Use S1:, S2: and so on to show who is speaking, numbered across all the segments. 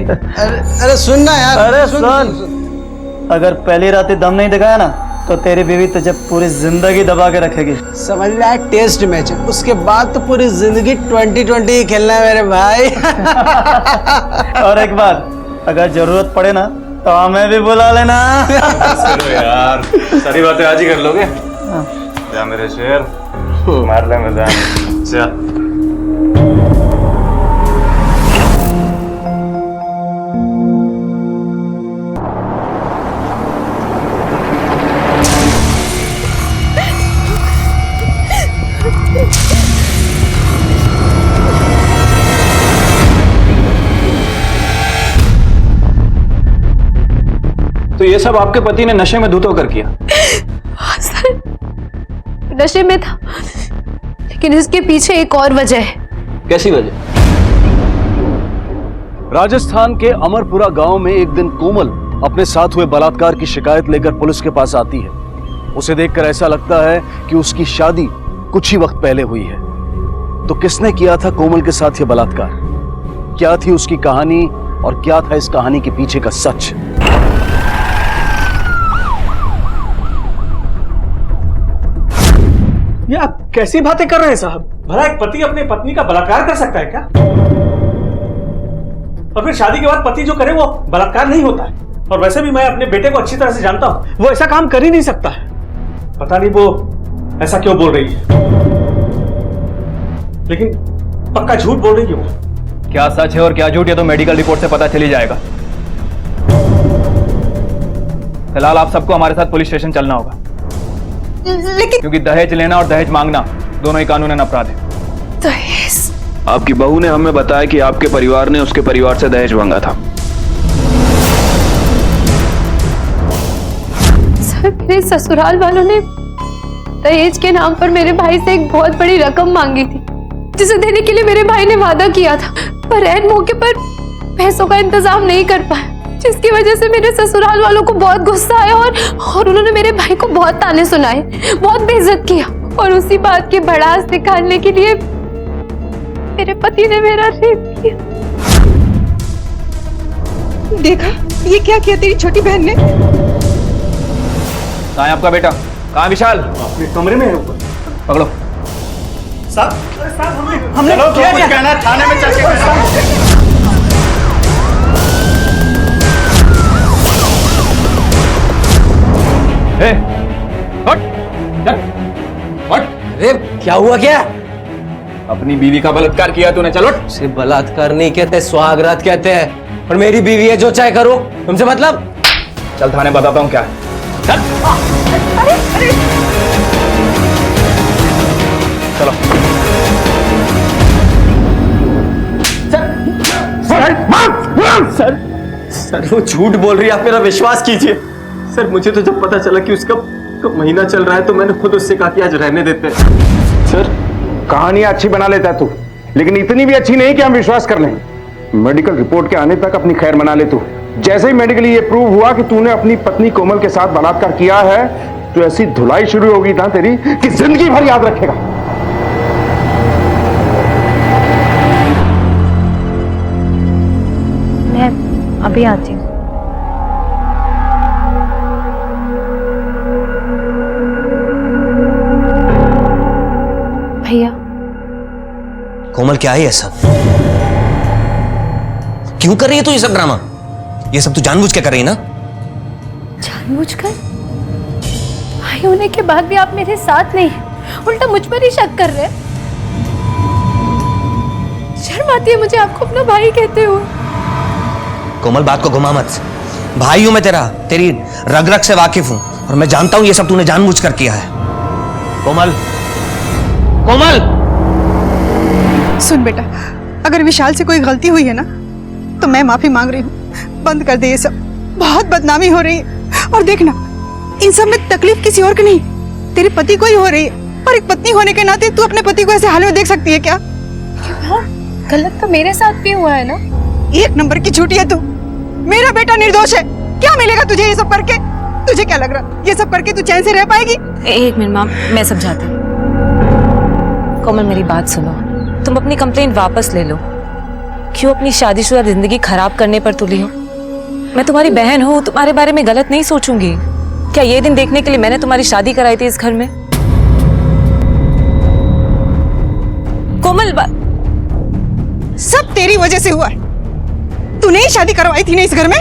S1: अरे सुन ना यार।
S2: अरे सुन, अगर पहली रात ही दम नहीं दिखाया ना तो तेरी बीवी तुझे पूरी जिंदगी दबा के रखेगी।
S1: समझ लिया, टेस्ट मैच है, उसके बाद तो पूरी जिंदगी 2020 ही खेलना है मेरे भाई।
S2: और एक बात, अगर जरूरत पड़े ना तो हमें भी बुला लेना।
S3: चलो यार, सारी बातें आज ही कर लोगे। जा मेरे शेर, मार ले मजा। चल
S4: तो ये सब आपके पति ने नशे में धुत होकर किया?
S5: हाँ सर, नशे में था, लेकिन इसके पीछे एक और वजह है।
S4: कैसी वजह?
S6: राजस्थान के अमरपुरा गांव में एक दिन कोमल अपने साथ हुए बलात्कार की शिकायत लेकर पुलिस के पास आती है। उसे देखकर ऐसा लगता है कि उसकी शादी कुछ ही वक्त पहले हुई है। तो किसने किया था कोमल के साथ ये बलात्कार? क्या थी उसकी कहानी और क्या था इस कहानी के पीछे का सच?
S4: ये आप कैसी बातें कर रहे हैं साहब? भला एक पति अपनी पत्नी का बलात्कार कर सकता है क्या? और फिर शादी के बाद पति जो करे वो बलात्कार नहीं होता है। और वैसे भी मैं अपने बेटे को अच्छी तरह से जानता हूं, वो ऐसा काम कर ही नहीं सकता है। पता नहीं वो ऐसा क्यों बोल रही है, लेकिन पक्का झूठ बोल रही है वो।
S7: क्या सच है और क्या झूठ, ये तो मेडिकल रिपोर्ट से पता चली जाएगा। फिलहाल आप सबको हमारे साथ पुलिस स्टेशन चलना होगा,
S5: लेकिन
S7: क्योंकि दहेज लेना और दहेज मांगना दोनों ही कानूनन अपराध है।
S5: दहेज?
S8: आपकी बहू ने हमें बताया कि आपके परिवार ने उसके परिवार से दहेज मांगा था।
S5: सर, मेरे ससुराल वालों ने दहेज के नाम पर मेरे भाई से एक बहुत बड़ी रकम मांगी थी, जिसे देने के लिए मेरे भाई ने वादा किया था, पर ऐन मौके पर पैसों का इंतजाम नहीं कर पाया, जिसकी वजह से मेरे ससुराल वालों को बहुत गुस्सा आया और उन्होंने मेरे भाई को बहुत ताने सुनाए, बहुत बेइज्जत किया। और उसी बात की भड़ास दिखाने के लिए मेरे पति ने मेरा रेप किया।
S9: देखा ये क्या किया तेरी छोटी बहन ने?
S7: कहाँ है आपका बेटा? कहाँ है विशाल?
S4: अपने कमरे में है ऊपर।
S7: पकड़ो।
S4: साहब हमने किया क्या? कहना थाने में चल के
S1: अरे क्या हुआ क्या?
S7: अपनी बीवी का बलात्कार किया तूने, चलो।
S1: उसे बलात्कार नहीं कहते, सुहागरात कहते हैं। और मेरी बीवी है, जो चाहे करो, तुमसे मतलब?
S7: चल थाने बताता हूँ क्या है। चल। चलो।
S3: सर वो झूठ बोल रही है, आप मेरा विश्वास कीजिए। सर मुझे तो जब पता चला कि उसका महीना चल रहा है तो मैंने खुद उससे कहा कि आज रहने देते हैं।
S10: सर कहानियां अच्छी बना लेता है तू, लेकिन इतनी भी अच्छी नहीं कि हम विश्वास कर लें। मेडिकल रिपोर्ट के आने तक अपनी खैर मना ले तू। जैसे ही मेडिकली ये प्रूव हुआ कि तूने अपनी पत्नी कोमल के साथ बलात्कार किया है, तो ऐसी धुलाई शुरू होगी ना तेरी कि जिंदगी भर याद रखेगा।
S5: मैं अभी आती हूँ। भैया।
S11: कोमल क्या है ये सब? क्यों कर रही है तू ये सब ड्रामा? ये सब तू जानबूझ के कर रही है ना?
S5: जानबूझकर? भाई होने के बाद भी आप मेरे साथ नहीं, उल्टा मुझ पर ही शक कर रहे हैं। शर्म आती है मुझे आपको अपना भाई कहते हुए।
S11: कोमल बात को घुमा मत। भाई हूं मैं तेरा, तेरी रग रग से वाकिफ हूं, और मैं जानता हूं ये सब तूने जानबूझ कर किया है। कोमल, कोमल!
S9: सुन बेटा, अगर विशाल से कोई गलती हुई है ना तो मैं माफी मांग रही हूँ। बंद कर दे ये सब, बहुत बदनामी हो रही है। और देखना, इन सब में तकलीफ किसी और की नहीं, तेरे पति को ही हो रही है। और एक पत्नी होने के नाते तू अपने पति को ऐसे हाल में देख सकती है क्या?
S5: गलत तो मेरे साथ भी हुआ है ना।
S9: एक नंबर की झूठी है तू। मेरा बेटा निर्दोष है। क्या मिलेगा तुझे ये सब करके? तुझे क्या लग रहा ये सब करके तू चैन से रह पाएगी?
S12: एक मिनट माँ, मैं समझाती हूँ। कोमल मेरी बात सुनो, तुम अपनी कंप्लेंट वापस ले लो। क्यों अपनी शादीशुदा जिंदगी खराब करने पर तुली हो? मैं तुम्हारी बहन हूँ, तुम्हारे बारे में गलत नहीं सोचूंगी। क्या ये दिन देखने के लिए मैंने तुम्हारी शादी कराई थी इस घर में? कोमल,
S9: सब तेरी वजह से हुआ है। तूने ही शादी करवाई थी ना इस घर में।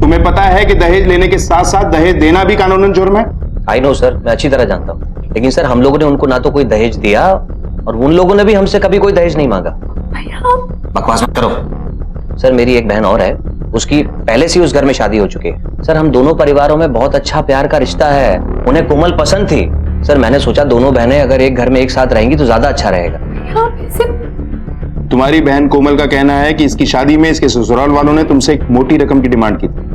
S10: तुम्हें पता है कि दहेज लेने के साथ साथ दहेज देना भी कानूनन जुर्म है?
S11: आई नो सर, मैं अच्छी तरह जानता हूँ, लेकिन सर हम लोगों ने उनको ना तो कोई दहेज दिया और उन लोगों ने भी हमसे कभी कोई दहेज नहीं मांगा। बकवास मत करो सर, मेरी एक बहन और है, उसकी पहले से उस घर में शादी हो चुकी है। सर हम दोनों परिवारों में बहुत अच्छा प्यार का रिश्ता है, उन्हें कोमल पसंद थी। सर मैंने सोचा दोनों बहनें अगर एक घर में एक साथ रहेंगी तो ज्यादा अच्छा रहेगा।
S10: तुम्हारी बहन कोमल का कहना है कि इसकी शादी में इसके ससुराल वालों ने तुमसे एक मोटी रकम की डिमांड की थी।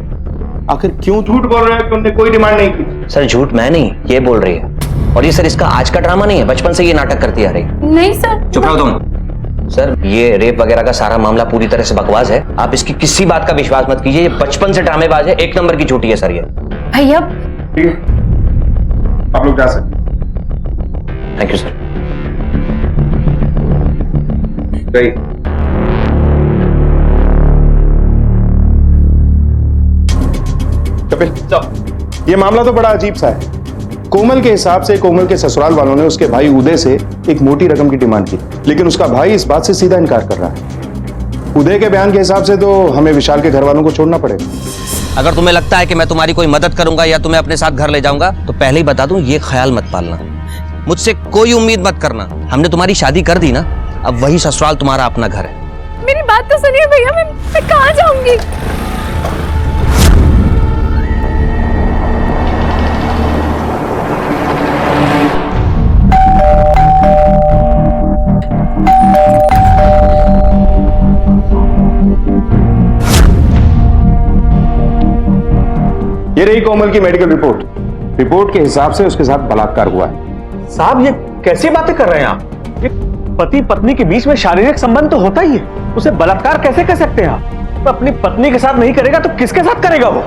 S10: आखिर क्यों झूठ बोल रहे हो कि उन्होंने कोई डिमांड नहीं की?
S11: सर झूठ मैं नहीं, ये बोल रही है। और ये सर इसका आज का ड्रामा नहीं है, बचपन से ये नाटक करती आ रही।
S5: नहीं सर।
S11: चुप रहो तुम। सर ये रेप वगैरह का सारा मामला पूरी तरह से बकवास है, आप इसकी किसी बात का विश्वास मत कीजिए। ये बचपन से ड्रामेबाज है, एक नंबर की झूठी है सर ये।
S5: भैया
S10: ठीक है, आप लोग जा सकते।
S11: Thank you sir.
S10: कपिल, ये मामला तो बड़ा अजीब सा है। कोमल के हिसाब से कोमल के ससुराल वालों ने उसके भाई उदय से एक मोटी रकम की डिमांड की, लेकिन उसका भाई इस बात से सीधा इनकार कर रहा है। उदय के बयान के हिसाब से तो हमें विशाल के घर वालों को छोड़ना पड़ेगा।
S11: अगर तुम्हें लगता है कि मैं तुम्हारी कोई मदद करूंगा या तुम्हें अपने साथ घर ले जाऊंगा तो पहले ही बता दूं, ये ख्याल मत पालना। मुझसे कोई उम्मीद मत करना, हमने तुम्हारी शादी कर दी ना, अब वही ससुराल तुम्हारा अपना घर है।
S5: मेरी बात तो सुनिए भैया, मैं कहाँ जाऊंगी?
S10: ये रही कोमल की मेडिकल रिपोर्ट। रिपोर्ट के हिसाब से उसके साथ बलात्कार हुआ है।
S4: साहब ये कैसी बातें कर रहे हैं आप? एक पति पत्नी के बीच में शारीरिक संबंध तो होता ही है, उसे बलात्कार कैसे कर सकते हैं आप? तो अपनी पत्नी के साथ नहीं करेगा तो किसके साथ करेगा वो?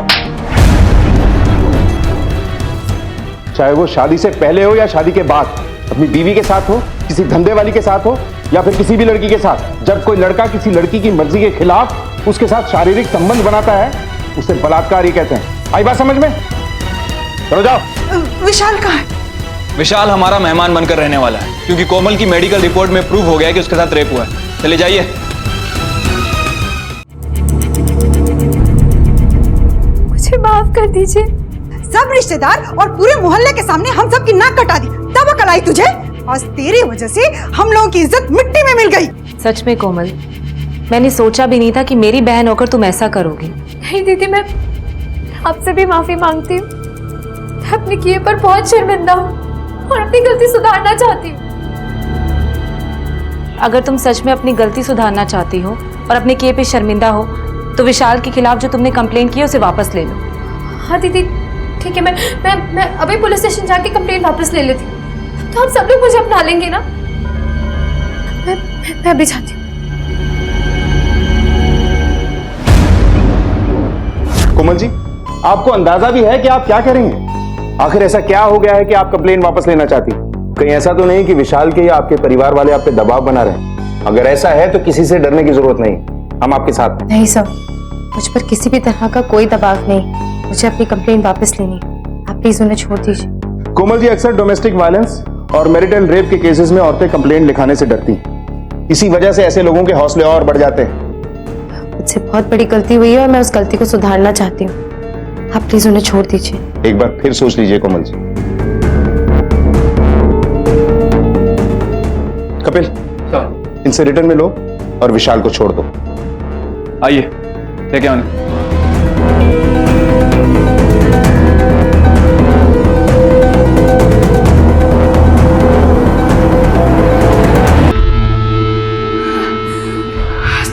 S10: चाहे वो शादी से पहले हो या शादी के बाद, अपनी बीवी के साथ हो, किसी धंधे वाली के साथ हो या फिर किसी भी लड़की के साथ, जब कोई लड़का किसी लड़की की मर्जी के खिलाफ उसके साथ शारीरिक संबंध बनाता है उसे बलात्कार ही कहते हैं। आई बात समझ में? चलो जाओ।
S9: विशाल कहाँ है?
S7: विशाल हमारा मेहमान बनकर रहने वाला है, क्योंकि कोमल की मेडिकल रिपोर्ट में प्रूव हो गया है कि उसके साथ रेप हुआ है। चले जाइए।
S5: मुझे माफ कर दीजिए।
S9: सब रिश्तेदार और पूरे मोहल्ले के सामने हम सब की नाक कटा दी, तब अकल आई तुझे? आज तेरी वजह से हम लोगों की इज्जत मिट्टी में मिल गई।
S12: सच में कोमल, मैंने सोचा भी नहीं था कि मेरी बहन होकर तुम ऐसा करोगी।
S5: नहीं दीदी, मैं आपसे भी माफी मांगती हूँ। मैं अपने किए पर बहुत शर्मिंदा हूँ और अपनी गलती सुधारना चाहती हूँ।
S12: अगर तुम सच में अपनी गलती सुधारना चाहती हो और अपने किए पे शर्मिंदा हो तो विशाल के खिलाफ जो तुमने कंप्लेंट की है उसे वापस ले लो।
S5: हाँ दीदी ठीक है, मैं अभी पुलिस स्टेशन जाके कंप्लेंट वापस ले लेती हूँ, तो आप सब लोग मुझे अपना लेंगे ना? मैं अभी जाती हूँ।
S10: कोमल जी, आपको अंदाजा भी है कि आप क्या करेंगे? आखिर ऐसा क्या हो गया है कि आप कंप्लेन वापस लेना चाहती? कहीं ऐसा तो नहीं कि विशाल के या आपके परिवार वाले आप पे दबाव बना रहे हैं? अगर ऐसा है तो किसी से डरने की जरूरत नहीं, हम आपके साथ हैं।
S5: नहीं सर, मुझ पर किसी भी तरह का कोई दबाव नहीं। मुझे अपनी कंप्लेंट वापस लेनी, आप प्लीज उन्हें छोड़ दीजिए।
S10: कोमल जी, अक्सर डोमेस्टिक वायलेंस और मैरिटल रेप के केसेस में औरतें कंप्लेंट लिखाने से डरती हैं। इसी वजह से ऐसे लोगों के हौसले और बढ़ जाते हैं।
S5: मुझसे बहुत बड़ी गलती हुई है और मैं उस गलती को सुधारना चाहती हूँ। आप प्लीज उन्हें छोड़ दीजिए।
S10: एक बार फिर सोच लीजिए कोमल जी। कपिल, इनसे रिटर्न में लो और विशाल को छोड़ दो।
S7: आइए लेके आने।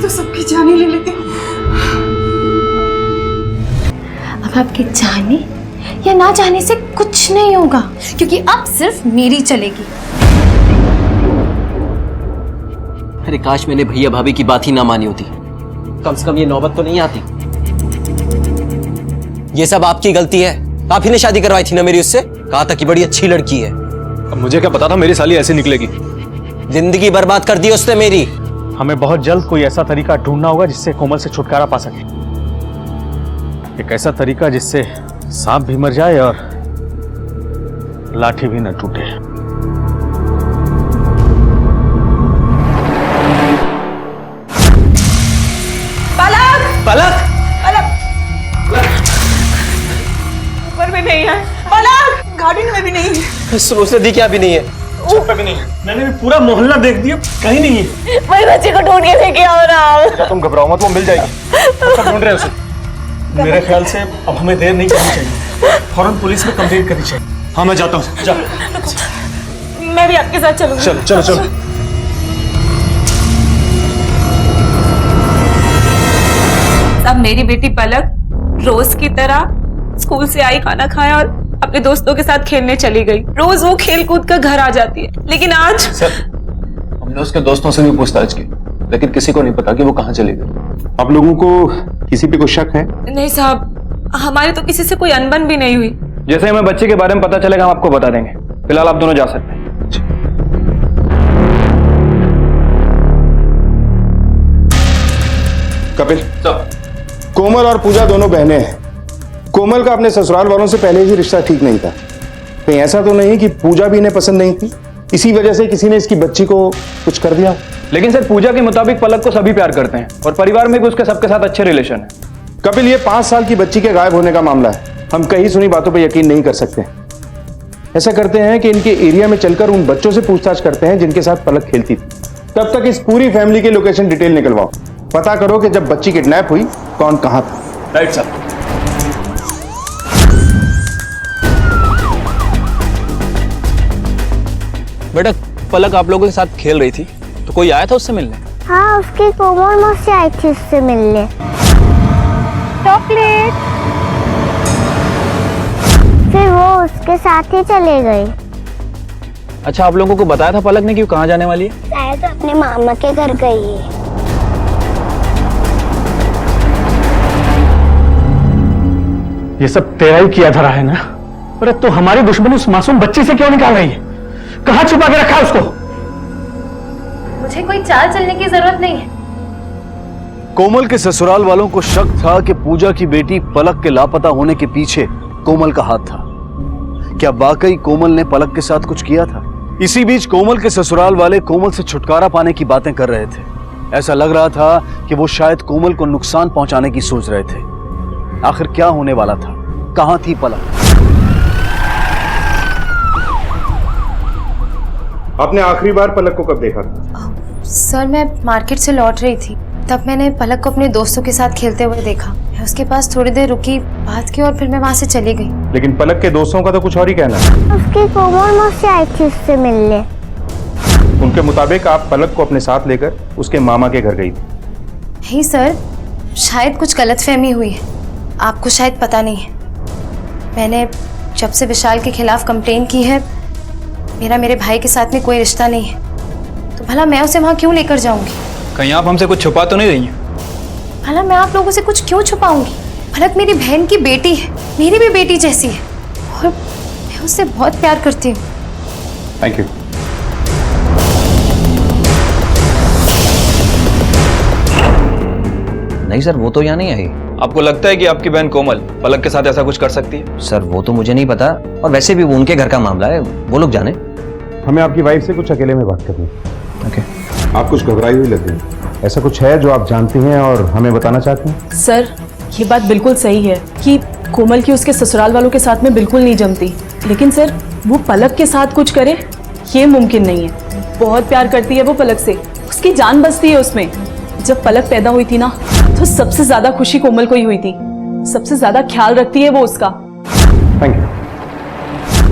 S9: तो सबकी जाने ले लेते।
S5: अब आपके जाने या ना जाने से कुछ नहीं होगा, क्योंकि अब सिर्फ मेरी चलेगी।
S13: अरे काश मैंने भैया भाभी की बात ही ना मानी होती, कम से कम ये नौबत तो नहीं आती। ये सब आपकी गलती है, आप ही ने शादी करवाई थी ना मेरी उससे। कहा था कि बड़ी अच्छी लड़की है।
S6: अब मुझे क्या पता था मेरी साली ऐसे निकलेगी।
S13: जिंदगी बर्बाद कर दी उसने मेरी।
S4: हमें बहुत जल्द कोई ऐसा तरीका ढूंढना होगा जिससे कोमल से छुटकारा पा सके। एक ऐसा तरीका जिससे सांप भी मर जाए और लाठी भी न टूटे।
S12: पलक
S13: पलक
S12: ऊपर में नहीं है, पलक गार्डन में भी नहीं है,
S13: उसने दी क्या भी नहीं है,
S4: ऊपर भी नहीं है। मैंने भी पूरा मोहल्ला देख दिया, कहीं नहीं है।
S12: वही बच्चे को ढूंढ के लेके आओ ना।
S4: तुम घबराओ मत, वो मिल जाएगी। तो ढूंढ रहे हैं उसे। मेरे ख्याल से अब हमें देर नहीं करनी चाहिए, फौरन पुलिस में कंप्लेंट करनी चाहिए। हाँ मैं जाता हूँ। जा।
S12: मैं भी आपके साथ चलूंगी।
S4: चलो चलो चलो।
S12: अब मेरी बेटी पलक रोज की तरह स्कूल से आई, खाना खाया और अपने दोस्तों के साथ खेलने चली गई। रोज वो खेल कूद कर घर आ जाती है, लेकिन आज
S7: सर हमने उसके दोस्तों से भी पूछताछ की, लेकिन किसी को नहीं पता कि वो कहाँ चली गई।
S10: आप लोगों को किसी पे कोई शक है?
S12: नहीं साहब, हमारे तो किसी से कोई अनबन भी नहीं हुई।
S8: जैसे हमें बच्चे के बारे में पता चलेगा हम आपको बता देंगे। फिलहाल आप दोनों जा सकते हैं।
S10: कपिल, कोमल और पूजा दोनों बहनें हैं। कोमल का अपने ससुराल वालों से पहले ही रिश्ता ठीक नहीं था। कहीं ऐसा तो नहीं कि पूजा भी इन्हें पसंद नहीं थी, इसी वजह से किसी ने इसकी बच्ची को कुछ कर दिया?
S8: लेकिन सर पूजा के मुताबिक पलक को सभी प्यार करते हैं और परिवार में भी उसके सबके साथ अच्छे रिलेशन है।
S10: कपिल, ये 5 साल की बच्ची के गायब होने का मामला है। हम कहीं सुनी बातों पर यकीन नहीं कर सकते। ऐसा करते हैं कि इनके एरिया में चलकर उन बच्चों से पूछताछ करते हैं जिनके साथ पलक खेलती थी। तब तक इस पूरी फैमिली की लोकेशन डिटेल निकलवाओ। पता करो कि जब बच्ची किडनैप हुई कौन कहां था।
S4: Right sir.
S7: बेटा पलक आप लोगों के साथ खेल रही थी तो कोई आया था उससे मिलने?
S14: हाँ, उसकी कोमल मौसी आई थी उससे मिलने। चॉकलेट। फिर वो उसके साथ ही चले गई।
S7: अच्छा, आप लोगों को बताया था पलक ने कि वो कहाँ जाने वाली है?
S14: शायद अपने मामा के घर गई है।
S4: ये सब तेरा ही किया धरा है ना? अरे तो हमारी दुश्मनी उस मासूम बच्चे से क्यों निकाल रही है? कहाँ छुपा के रखा है उसको?
S5: मुझे कोई चाल चलने की जरूरत नहीं है।
S6: कोमल के ससुराल वालों को शक था कि पूजा की बेटी पलक के लापता होने के पीछे कोमल का हाथ था। क्या वाकई कोमल ने पलक के साथ कुछ किया था? इसी बीच कोमल के ससुराल वाले कोमल से छुटकारा पाने की बातें कर रहे थे। ऐसा लग रहा था कि वो शायद कोमल को नुकसान पहुंचाने की सोच रहे थे। आखिर क्या होने वाला था? कहां थी पलक?
S10: आपने आखिरी बार पलक को कब देखा था?
S5: सर मैं मार्केट से लौट रही थी, तब मैंने पलक को अपने दोस्तों के साथ खेलते हुए देखा। मैं उसके पास थोड़ी देर रुकी, बात की और फिर मैं वहां से चली गई।
S10: लेकिन पलक के दोस्तों का तो कुछ और ही कहना है।
S14: उसकी कोमल मौसी आई थी उससे मिलने।
S10: उनके मुताबिक आप पलक को अपने साथ लेकर उसके मामा के घर गई थी।
S5: नहीं सर, शायद कुछ गलतफहमी हुई है, आपको शायद पता नहीं है। मैंने जब से विशाल के खिलाफ कंप्लेन की है, मेरा मेरे भाई के साथ में कोई रिश्ता नहीं है, तो भला मैं उसे वहां क्यों लेकर जाऊंगी?
S7: कहीं आप हमसे कुछ छुपा तो नहीं रही हैं?
S5: भला मैं आप लोगों से कुछ क्यों छुपाऊंगी? पलक मेरी बहन की बेटी है, मेरी भी बेटी जैसी है, और मैं उससे बहुत प्यार करती हूँ।
S10: Thank you.
S11: नहीं सर, वो तो यहाँ नहीं आई।
S7: आपको लगता है कि आपकी बहन कोमल पलक के साथ ऐसा कुछ कर सकती है?
S11: सर वो तो मुझे नहीं पता, और वैसे भी वो उनके घर का मामला है, वो लोग जाने।
S10: हमें आपकी वाइफ से कुछ अकेले में बात करनी है।
S11: ओके।
S10: आप कुछ घबराई हुई लग रही। ऐसा कुछ है जो आप जानती हैं और हमें बताना चाहती हैं?
S15: सर ये बात बिल्कुल सही है कि कोमल की उसके ससुराल वालों के साथ में बिल्कुल नहीं जमती, लेकिन सर वो पलक के साथ कुछ करे ये मुमकिन नहीं है। बहुत प्यार करती है वो पलक से, उसकी जान बसती है उसमें। जब पलक पैदा हुई थी ना, तो सबसे ज्यादा खुशी कोमल को ही हुई थी, सबसे ज्यादा ख्याल रखती है वो उसका।
S10: Thank you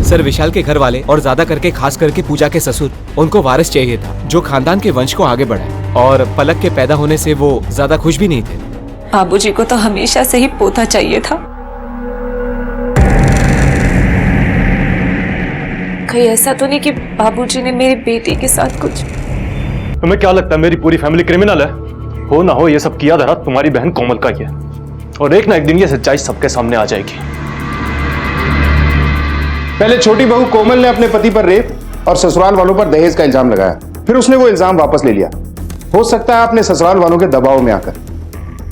S13: sir. विशाल के घर वाले और ज्यादा करके खास करके पूजा के ससुर, उनको वारिस चाहिए था जो खानदान के वंश को आगे बढ़ाए, और पलक के पैदा होने से वो ज्यादा खुश भी नहीं थे।
S12: बाबूजी को तो हमेशा से ही पोता चाहिए था। कहीं ऐसा तो नहीं कि बाबूजी ने मेरी बेटी के साथ कुछ?
S4: तुम्हें क्या लगता है मेरी पूरी फैमिली क्रिमिनल है? हो ना हो ये सब किया धरा तुम्हारी बहन कोमल का ही है, और एक ना एक दिन ये सच्चाई सबके सामने आ जाएगी।
S10: पहले छोटी बहू कोमल ने अपने पति पर रेप और ससुराल वालों पर दहेज का इल्जाम लगाया, फिर उसने वो इल्जाम वापस ले लिया। हो सकता है अपने ससुराल वालों के दबाव में आकर,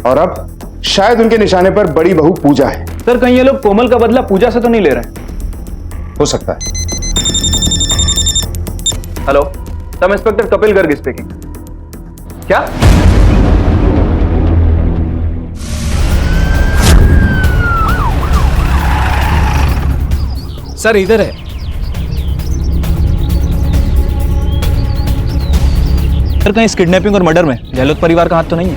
S10: और अब शायद उनके निशाने पर बड़ी बहू पूजा है।
S7: सर कहीं ये लोग कोमल का बदला पूजा से तो नहीं ले रहे?
S10: हो सकता है।
S7: Hello, sub inspector Kapil Garg speaking. क्या?
S13: सर इधर है।
S7: सर कहीं इस किडनैपिंग और मर्डर में गहलोत परिवार का हाथ तो नहीं है?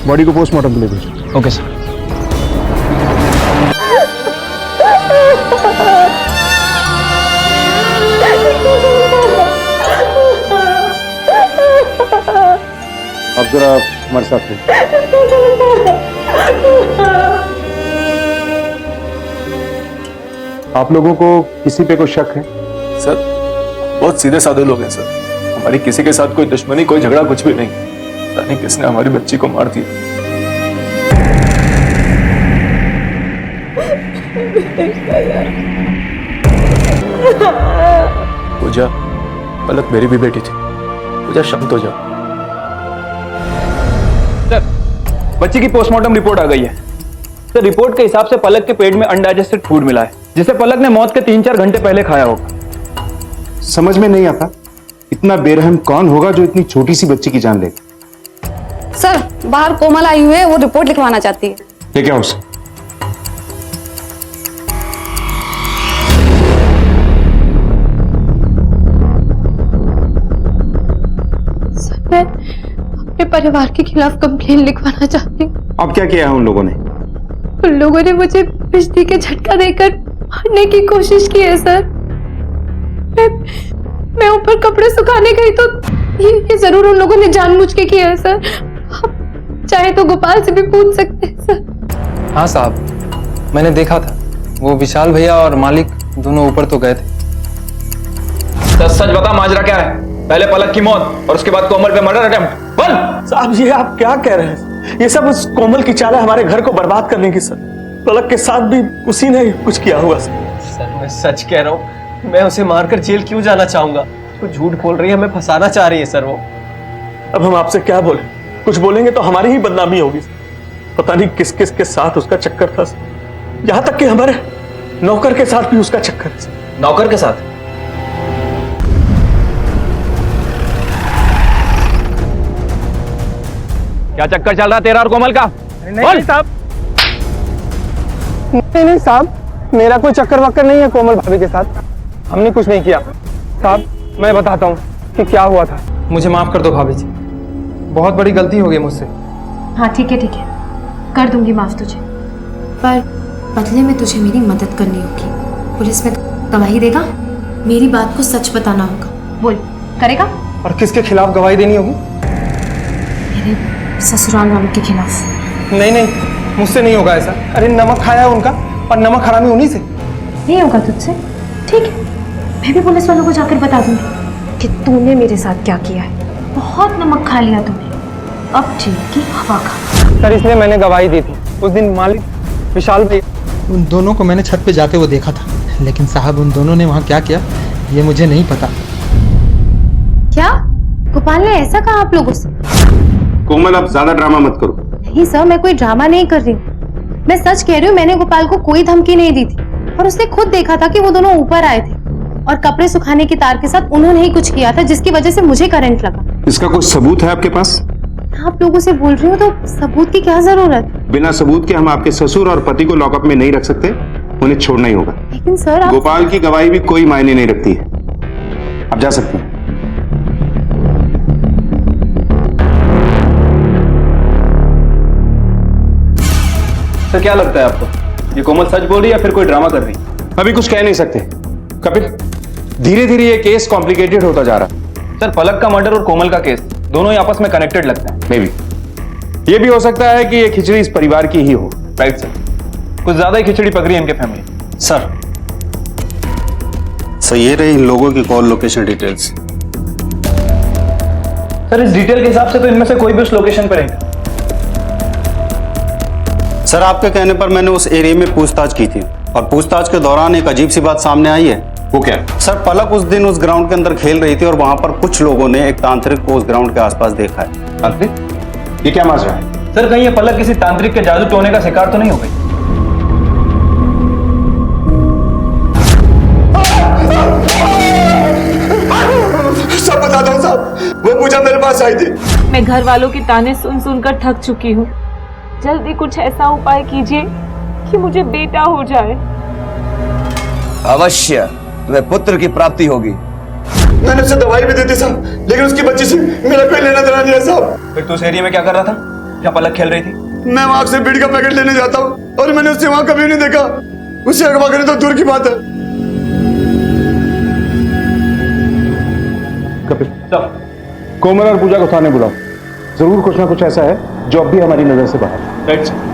S10: बॉडी को पोस्टमार्टम के लिए भेजो।
S7: Okay sir.
S10: अब जरा हमारे साथ रहिए। आप लोगों को किसी पे कोई शक है?
S3: सर बहुत सीधे साधे लोग हैं सर, हमारी किसी के साथ कोई दुश्मनी, कोई झगड़ा कुछ भी नहीं। पता नहीं किसने हमारी बच्ची को मार दिया। पूजा, पलक मेरी भी बेटी थी। पूजा शांत हो जाओ।
S7: सर बच्ची की पोस्टमार्टम रिपोर्ट आ गई है। सर रिपोर्ट के हिसाब से पलक के पेट में अनडाइजेस्टेड फूड मिला है, जिसे पलक ने मौत के 3-4 घंटे पहले खाया होगा।
S10: समझ में नहीं आता, इतना बेरहम कौन होगा जो इतनी छोटी सी बच्ची की जान लेगा?
S16: सर बाहर कोमल आई हुई है, वो रिपोर्ट लिखवाना चाहती है।
S10: ये क्या उसे?
S5: मैं अपने परिवार के खिलाफ कंप्लेन लिखवाना चाहती हूँ।
S10: अब क्या किया है उन लोगों ने?
S5: उन लोगों ने मुझे बिजली के झटका देकर मारने की कोशिश की है सर। मैं ऊपर कपड़े सुखाने गई तो ये जरूर उन लोगों ने जानबूझ के किया है सर। आप चाहे तो गोपाल से भी पूछ सकते हैं सर।
S17: हाँ साहब, मैंने देखा था, वो विशाल भैया और मालिक दोनों ऊपर तो गए थे।
S7: सच बता माजरा क्या है? पहले पलक की मौत और उसके बाद कोमल पे मर्डर अटेम्प्ट। बोल।
S4: साहब ये आप क्या कह रहे हैं? ये सब उस कोमल की चाल है हमारे घर को बर्बाद करने की सर। पलक के साथ भी उसी ने कुछ किया हुआ सर।
S3: सर मैं सच कह रहा हूँ, मैं उसे मारकर जेल क्यों जाना चाहूंगा? वो झूठ बोल रही है, हमें फंसाना चाह रही है सर वो।
S4: अब हम आपसे क्या बोले? कुछ बोलेंगे तो हमारी ही बदनामी होगी। पता नहीं किस किस के साथ उसका चक्कर था, यहां तक कि हमारे नौकर के साथ भी उसका चक्कर है।
S7: नौकर के साथ? क्या चक्कर चल रहा तेरा और कोमल का?
S4: नहीं साहब, नहीं साहब, मेरा कोई चक्कर वक्कर नहीं है कोमल भाभी के साथ। हमने कुछ नहीं किया साहब। मैं बताता हूँ कि क्या हुआ था।
S17: मुझे माफ कर दो भाभी जी, बहुत बड़ी गलती हो गई मुझसे।
S18: हाँ ठीक है, कर दूंगी माफ तुझे, पर बदले में तुझे मेरी मदद करनी होगी। पुलिस में गवाही देगा, मेरी बात को सच बताना होगा। बोल, करेगा?
S17: और किसके खिलाफ गवाही देनी होगी?
S18: मेरे ससुराल वालों के खिलाफ।
S17: नहीं, मुझसे नहीं होगा ऐसा। अरे नमक खाया है उनका, और नमक हरामी उन्हीं से।
S18: नहीं होगा तुझसे? ठीक है, मैं भी पुलिस वालों को जाकर बता दूंगी कि तूने मेरे साथ क्या किया है। बहुत नमक खा लिया तूने, अब जेल की हवा खा।
S17: सर इसलिए मैंने गवाही दी थी। उस दिन मालिक विशाल भैया,
S19: उन दोनों को मैंने छत पे जाते हुए देखा था, लेकिन साहब उन दोनों ने वहाँ क्या किया ये मुझे नहीं पता।
S18: क्या गोपाल ने ऐसा कहा आप लोगों से?
S10: कोमल अब ज्यादा ड्रामा मत करो।
S18: नहीं सर, मैं कोई ड्रामा नहीं कर रही हूँ, मैं सच कह रही हूँ। मैंने गोपाल को कोई धमकी नहीं दी थी, और उसने खुद देखा था कि वो दोनों ऊपर आए थे और कपड़े सुखाने की तार के साथ उन्होंने ही कुछ किया था, जिसकी वजह से मुझे करंट लगा।
S10: इसका कोई सबूत है आपके पास?
S18: आप लोगों से बोल रही हूँ तो सबूत की क्या जरूरत?
S10: बिना सबूत के हम आपके ससुर और पति को लॉकअप में नहीं रख सकते, उन्हें छोड़ना ही होगा।
S18: लेकिन सर आप...
S10: गोपाल की गवाही भी कोई मायने नहीं रखती है, आप जा सकते हैं।
S7: सर क्या लगता है आपको, ये कोमल सच बोल रही है या फिर कोई ड्रामा कर रही है?
S10: अभी कुछ कह नहीं सकते कपिल, धीरे धीरे ये केस कॉम्प्लिकेटेड होता जा रहा है।
S7: सर पलक का मर्डर और कोमल का केस दोनों ही आपस में कनेक्टेड लगते हैं।
S10: मे बी ये भी हो सकता है कि ये खिचड़ी इस परिवार की ही हो।
S7: राइट सर, कुछ ज्यादा ही खिचड़ी पक रही है इनके फैमिली।
S20: सर ये रही इन लोगों की कॉल लोकेशन डिटेल्स।
S7: सर इस डिटेल के हिसाब से तो इनमें से कोई भी उस लोकेशन पर रहेगा।
S20: सर आपके कहने पर मैंने उस एरिया में पूछताछ की थी, और पूछताछ के दौरान एक अजीब सी बात सामने आई है
S10: वो क्या?
S20: सर पलक उस दिन उस ग्राउंड के अंदर खेल रही थी और वहां पर कुछ लोगों ने एक तांत्रिक को उस ग्राउंड के आसपास देखा है।
S10: तांत्रिक? ये क्या माज रहा है?
S7: सर कहीं ये पलक किसी तांत्रिक के जादू टोने का शिकार तो नहीं हो गई?
S3: सब बता दो साहब, वो पूजा मेरे पास आई थी।
S12: मैं घर वालों की ताने सुन सुनकर थक चुकी हूँ। जल्दी कुछ ऐसा उपाय कीजिए कि मुझे बेटा हो जाए।
S21: अवश्य तुम्हें पुत्र की प्राप्ति होगी।
S3: मैंने उसे दवाई भी दी थी साहब, लेकिन उसकी बच्ची से मेरा कोई लेना देना नहीं है साहब।
S7: फिर तू उस एरिया में क्या कर रहा था जहाँ पलक खेल रही थी?
S3: मैं वहां से बीड़ी का पैकेट लेने जाता हूँ और मैंने उससे वहां कभी नहीं देखा। उसे अगवा करे तो दूर की बात है।
S10: कपिल, कोमल और पूजा को थाने बुलाओ। जरूर कुछ ना कुछ ऐसा है जो अब भी हमारी नजर से बाहर है।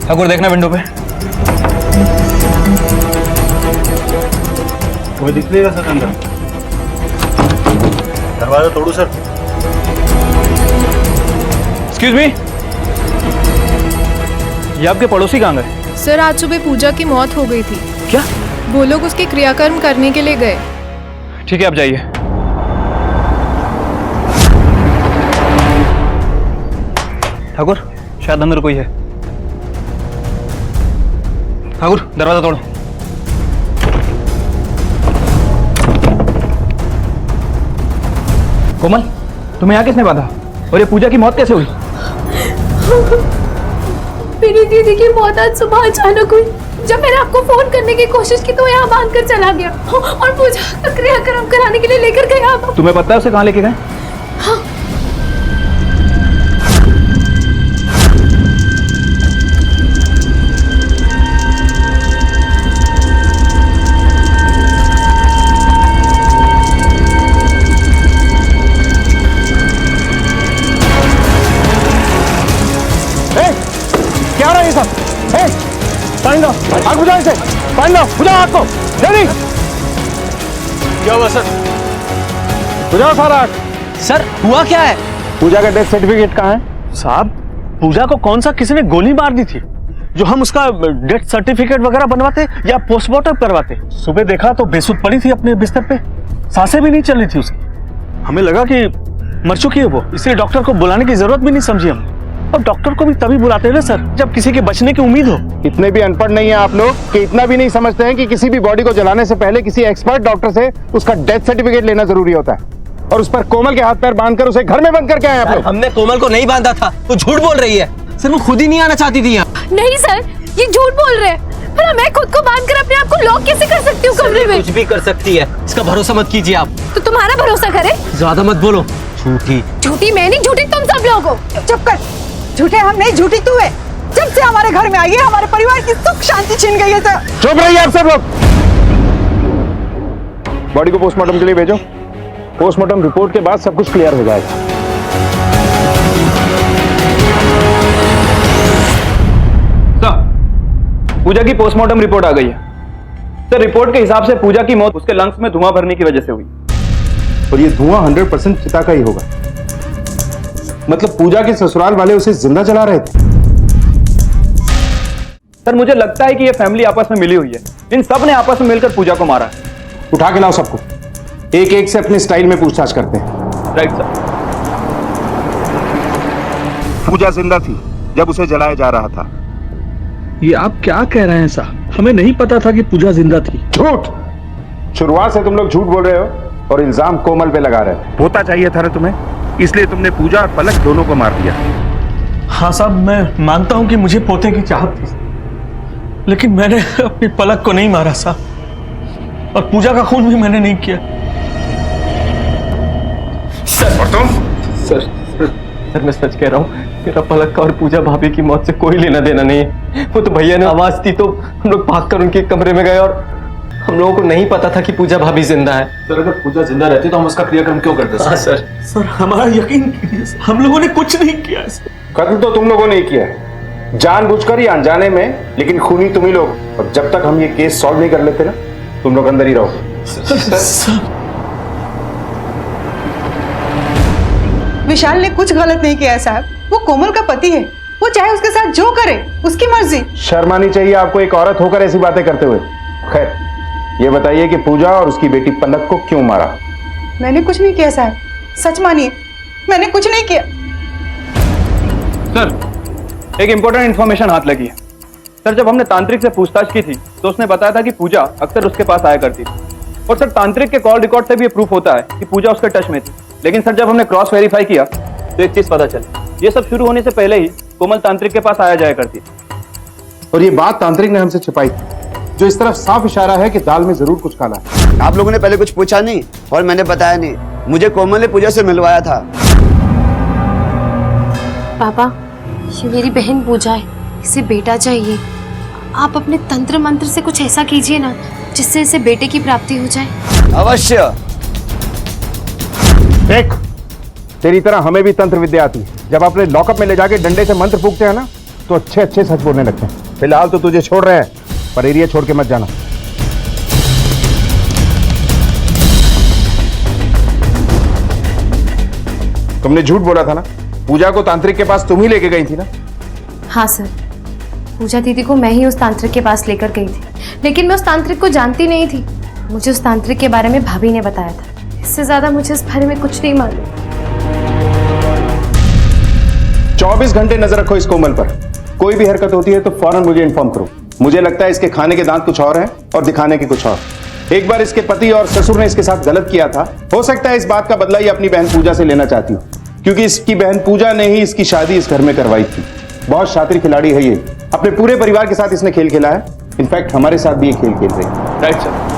S7: ठाकुर देखना विंडो पे।
S20: कोई दिख नहीं रहा सर अंदर। दरवाजा तोड़ू सर।
S7: एक्सक्यूज मी, ये आपके पड़ोसी कहाँ गए?
S5: सर आज सुबह पूजा की मौत हो गई थी।
S7: क्या?
S5: वो लोग उसके क्रियाकर्म करने के लिए गए।
S7: ठीक है आप जाइए। ठाकुर शायद अंदर कोई है। ठाकुर दरवाजा तोड़ो। कोमल तुम्हें यहाँ किसने बांधा और ये पूजा की मौत कैसे हुई?
S5: मेरी दीदी की मौत आज सुबह अचानक हुई। जब मैंने आपको फोन करने की कोशिश की तो यहाँ बांध कर चला गया और पूजा का क्रियाक्रम कराने के लिए लेकर गया आप।
S7: तुम्हें पता है उसे कहाँ लेके गए?
S5: हाँ।
S10: क्या रहा है ये सब? पानी लो, आग बुझाओ इसे। पानी लो, बुझाओ आग को, जल्दी।
S3: क्या हुआ सर?
S10: बुझाओ सारा आग।
S3: सर हुआ क्या है?
S10: पूजा का डेथ सर्टिफिकेट कहाँ है?
S4: साहब पूजा को कौन सा किसी ने गोली मार दी थी जो हम उसका डेथ सर्टिफिकेट वगैरह बनवाते या पोस्टमार्टम करवाते? सुबह देखा तो बेसुध पड़ी थी अपने बिस्तर पे, सांसें भी नहीं चल रही थी उसकी। हमें लगा कि मर चुकी है वो, इसलिए डॉक्टर को बुलाने की जरूरत भी नहीं समझी हमने। और डॉक्टर को भी तभी बुलाते हैं ना सर जब किसी के बचने की उम्मीद हो।
S10: इतने भी अनपढ़ नहीं है आप लोग कि इतना भी नहीं समझते हैं कि किसी भी बॉडी को जलाने से पहले किसी एक्सपर्ट डॉक्टर से उसका डेथ सर्टिफिकेट लेना जरूरी होता है। और उस पर कोमल के हाथ पैर बांधकर उसे घर में बंद करके आए आप लोग।
S3: हमने कोमल को नहीं बांधा था, वो झूठ बोल रही है सर। वो खुद ही नहीं आना चाहती थी यहाँ।
S5: नहीं सर ये झूठ बोल रहे हैं। पर मैं खुद को बांध कर अपने आप को लॉक कैसे कर सकती हूँ कमरे में?
S3: कुछ भी कर सकती है, इसका भरोसा मत कीजिए आप।
S5: तो तुम्हारा भरोसा करे?
S3: ज्यादा मत बोलो। झूठी
S5: झूठी मैं नहीं, झूठी तुम सब लोग हो।
S9: चुप कर। झूठे हम नहीं, झूठी तू है। जब से हमारे घर में आई है हमारे परिवार की सुख शांति छिन गई है सर।
S10: चुप रहिए आप सब लोग। बॉडी को पोस्टमार्टम के लिए भेजो। पोस्टमार्टम रिपोर्ट के बाद सब कुछ क्लियर हो जाएगा।
S7: पूजा की पोस्टमार्टम रिपोर्ट आ गई है सर। रिपोर्ट के हिसाब से पूजा की मौत उसके लंग्स में धुआं भरने की वजह से हुई।
S10: और ये धुआं 100% चिता का ही होगा। मतलब पूजा के ससुराल वाले उसे जिंदा जला रहे थे।
S7: सर मुझे लगता है कि ये फैमिली आपस में मिली हुई है। इन सब ने आपस में मिलकर पूजा को मारा है।
S10: उठा के लाओ सबको, एक एक से अपने स्टाइल में पूछताछ करते हैं।
S7: Right sir.
S10: पूजा जिंदा थी जब उसे जलाया जा रहा था।
S6: ये आप क्या कह रहे हैं साहब? हमें नहीं पता था कि पूजा जिंदा थी।
S10: झूठ। शुरुआत से तुम लोग झूठ बोल रहे हो और इल्जाम कोमल पे लगा रहे थे। होता चाहिए था ना तुम्हें, इसलिए तुमने पूजा और पलक दोनों को मार दिया।
S4: हाँ साहब मैं मानता हूं कि मुझे पोते की चाहत थी, लेकिन मैंने अपनी पलक को नहीं मारा साहब, और पूजा का खून भी मैंने नहीं किया।
S10: सर और तुम?
S3: सर मैं सच कह रहा हूँ, मेरा पलक का और पूजा भाभी की मौत से कोई लेना देना नहीं है। वो तो भैया ने आवाज दी तो हम लोग भागकर उनके कमरे में गए और हम लोगों को नहीं पता था कि पूजा भाभी जिंदा है।
S6: सर अगर पूजा जिंदा रहती तो हम उसका क्रियाक्रम क्यों करते?
S3: हाँ सर।
S4: सर हमारा यकीन कीजिए, हम लोगों ने कुछ नहीं किया।
S10: कत्ल तो तुम लोगों ने ही किया, जानबूझकर या अनजाने में, लेकिन खूनी तुम ही लोग। और जब तक हम ये केस सॉल्व नहीं कर लेते ना, तुम लोग अंदर ही रहो।
S9: विशाल ने कुछ गलत नहीं किया है साहब, वो कोमल का पति है, वो चाहे उसके साथ जो करे उसकी मर्जी।
S10: शर्म आनी चाहिए आपको एक औरत होकर ऐसी बातें करते हुए। खैर, ये बताइए कि पूजा और उसकी बेटी पलक को क्यों मारा?
S9: मैंने कुछ नहीं किया साहब, सच मानिए मैंने कुछ नहीं किया।
S7: सर, एक इंपॉर्टेंट इन्फॉर्मेशन हाथ लगी है। सर, जब हमने तांत्रिक से पूछताछ की थी तो उसने बताया था कि पूजा अक्सर उसके पास आया करती थी। और सर, तांत्रिक के कॉल रिकॉर्ड से भी ये प्रूफ होता है कि पूजा उसके टच में थी। लेकिन सर, जब हमने क्रॉस वेरीफाई किया तो एक चीज पता चली, ये सब शुरू होने से पहले ही कोमल तांत्रिक के पास आया जाया करती थी।
S10: और ये बात तांत्रिक ने हमसे छिपाई थी, जो इस तरफ साफ इशारा है कि दाल में जरूर कुछ काला है।
S21: आप लोगों ने पहले कुछ पूछा नहीं और मैंने बताया नहीं। मुझे कोमल ने पूजा से मिलवाया था।
S18: पापा, ये मेरी बहन पूजा है, इसे बेटा चाहिए। आप अपने तंत्र मंत्र से कुछ ऐसा कीजिए ना जिससे इसे बेटे की प्राप्ति हो जाए।
S21: अवश्य।
S10: देख, तेरी तरह हमें भी तंत्र विद्या आती है। जब अपने लॉकअप में ले जाके डंडे से मंत्र फूकते हैं ना, तो अच्छे अच्छे सच बोलने लगते हैं। फिलहाल तो तुझे छोड़ रहे हैं, पर एरिया छोड़ के मत जाना। तुमने झूठ बोला था ना, पूजा को तांत्रिक के पास तुम ही लेके गई थी ना?
S18: हाँ सर, पूजा दीदी को मैं ही उस तांत्रिक के पास लेकर गई थी, लेकिन मैं उस तांत्रिक को जानती नहीं थी। मुझे उस तांत्रिक के बारे में भाभी ने बताया था। इससे ज्यादा मुझे इस बारे में कुछ नहीं मालूम।
S10: 24 घंटे नजर रखो इस कोमल पर। कोई भी हरकत होती है तो फौरन मुझे इन्फॉर्म करो। मुझे लगता है इसके खाने के दांत कुछ और हैं और दिखाने के कुछ और। एक बार इसके पति और ससुर ने इसके साथ गलत किया था। हो सकता है इस बात का बदला ये अपनी बहन पूजा से लेना चाहती हो, क्योंकि इसकी बहन पूजा ने ही इसकी शादी इस घर में करवाई थी। बहुत शातिर खिलाड़ी है ये। अपने पूरे परिवार के साथ इसने खेल खेला है। इनफैक्ट हमारे साथ भी ये खेल खेल रही है।
S7: Right sir.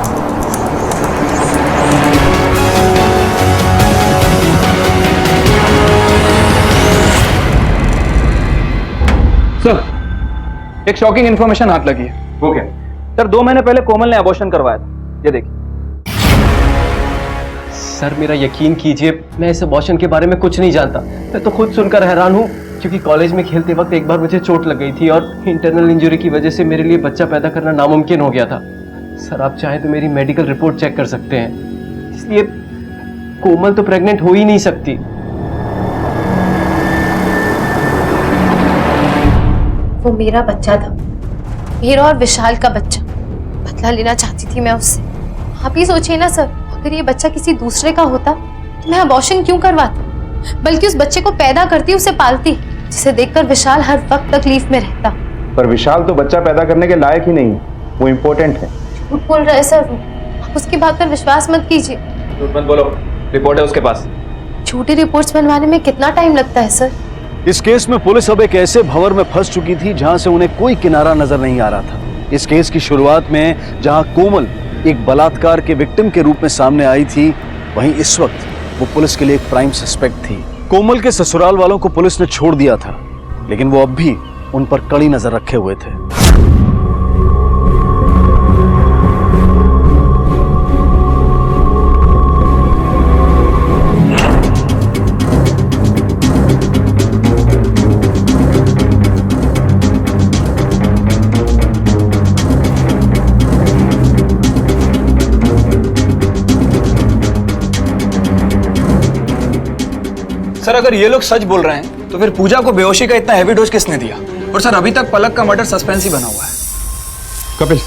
S7: सर, एक शॉकिंग इंफॉर्मेशन हाथ लगी है।
S10: वो क्या?
S7: सर, 2 महीने पहले कोमल ने अबॉर्शन करवाया था। ये देखिए।
S3: सर, मेरा यकीन कीजिए, मैं इस अबॉर्शन के बारे में कुछ नहीं जानता। मैं तो खुद सुनकर हैरान हूँ, क्योंकि कॉलेज में खेलते वक्त एक बार मुझे चोट लग गई थी और इंटरनल इंजरी की वजह से मेरे लिए बच्चा पैदा करना नामुमकिन हो गया था। सर, आप चाहें तो मेरी मेडिकल रिपोर्ट चेक कर सकते हैं। इसलिए कोमल तो प्रेग्नेंट हो ही नहीं सकती।
S18: वो मेरा बच्चा था, मेरा और विशाल का बच्चा। बदला लेना चाहती थी मैं उससे। आप ही सोचिए ना सर, अगर ये बच्चा किसी दूसरे का होता तो मैं अबॉर्शन क्यों करवाती, बल्कि उस बच्चे को पैदा करती, उसे पालती, जिसे देखकर विशाल हर वक्त तकलीफ में रहता।
S10: पर विशाल तो बच्चा पैदा करने के लायक ही नहीं है, वो इम्पोर्टेंट है।
S18: झूठ बोल रहा है सर वो, आप उसकी बात पर विश्वास मत कीजिए।
S7: झूठ मत बोलो, रिपोर्ट है उसके पास।
S18: झूठी रिपोर्ट्स बनवाने में कितना टाइम लगता है सर?
S6: इस केस में पुलिस अब एक ऐसे भंवर में फंस चुकी थी जहां से उन्हें कोई किनारा नजर नहीं आ रहा था। इस केस की शुरुआत में जहां कोमल एक बलात्कार के विक्टिम के रूप में सामने आई थी, वहीं इस वक्त वो पुलिस के लिए एक प्राइम सस्पेक्ट थी। कोमल के ससुराल वालों को पुलिस ने छोड़ दिया था, लेकिन वो अब भी उन पर कड़ी नजर रखे हुए थे।
S7: सर, अगर ये लोग सच बोल रहे हैं तो फिर पूजा को बेहोशी का इतना हैवी डोज किसने दिया? और सर, अभी तक पलक का मर्डर सस्पेंस ही बना हुआ है।
S10: कपिल,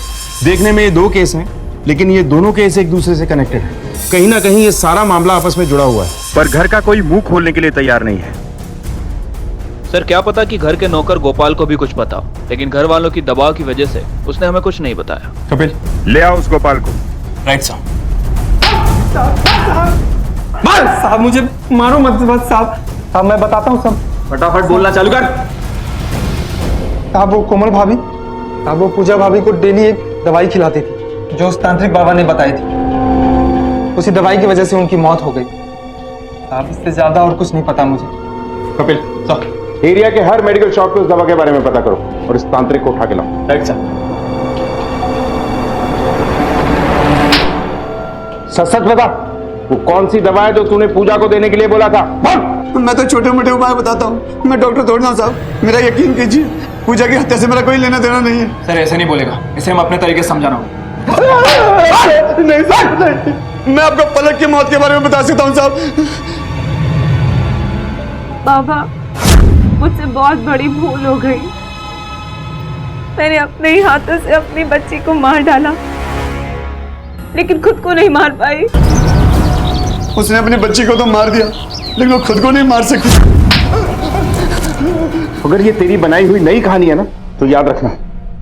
S10: देखने में ये 2 केस हैं, लेकिन ये दोनों केस एक दूसरे से कनेक्टेड है। कहीं ना कहीं ये सारा मामला आपस में जुड़ा हुआ है, पर घर का कोई मुंह खोलने के लिए तैयार नहीं है।
S8: सर, क्या पता कि घर के नौकर गोपाल को भी कुछ पता हो, लेकिन घर वालों की दबाव की वजह से उसने हमें कुछ नहीं बताया।
S10: कपिल, ले आओ उस गोपाल को।
S7: राइट साहब।
S17: साहब, मुझे मारो मत साहब, मैं बताता हूँ सब।
S7: फटाफट बोलना चालू कर।
S17: साहब, वो कोमल भाभी, साहब वो पूजा भाभी को डेली एक दवाई खिलाती थी जो उस तांत्रिक बाबा ने बताई थी। उसी दवाई की वजह से उनकी मौत हो गई। साहब, इससे ज्यादा और कुछ नहीं पता मुझे।
S10: कपिल, साहब, एरिया के हर मेडिकल शॉप पे उस दवा के बारे में पता करो और इस तांत्रिक को उठा के लाओ।
S7: राइट साहब।
S10: सच बता, वो कौन सी दवा है जो तूने पूजा को देने के लिए बोला था? बोल।
S21: मैं तो छोटे मोटे उपाय बताता हूँ, मैं डॉक्टर थोड़ी ना साहब, मेरा यकीन कीजिए।
S2: पूजा की हत्या से मेरा कोई लेना देना नहीं है।
S17: सर ऐसे नहीं बोलेगा, इसे हम अपने तरीके से समझाना होगा।
S2: नहीं साहब नहीं, मैं आपको पलक की मौत के बारे में बता सकता हूँ साहब।
S12: बाबा, मुझसे बहुत बड़ी भूल हो गई। मैंने अपने ही हाथों से अपनी बच्ची को मार डाला, लेकिन खुद को नहीं मार पाई।
S2: उसने अपनी बच्ची को तो मार दिया, लेकिन वो खुद को नहीं मार सकी।
S10: अगर ये तेरी बनाई हुई नई कहानी है ना, तो याद रखना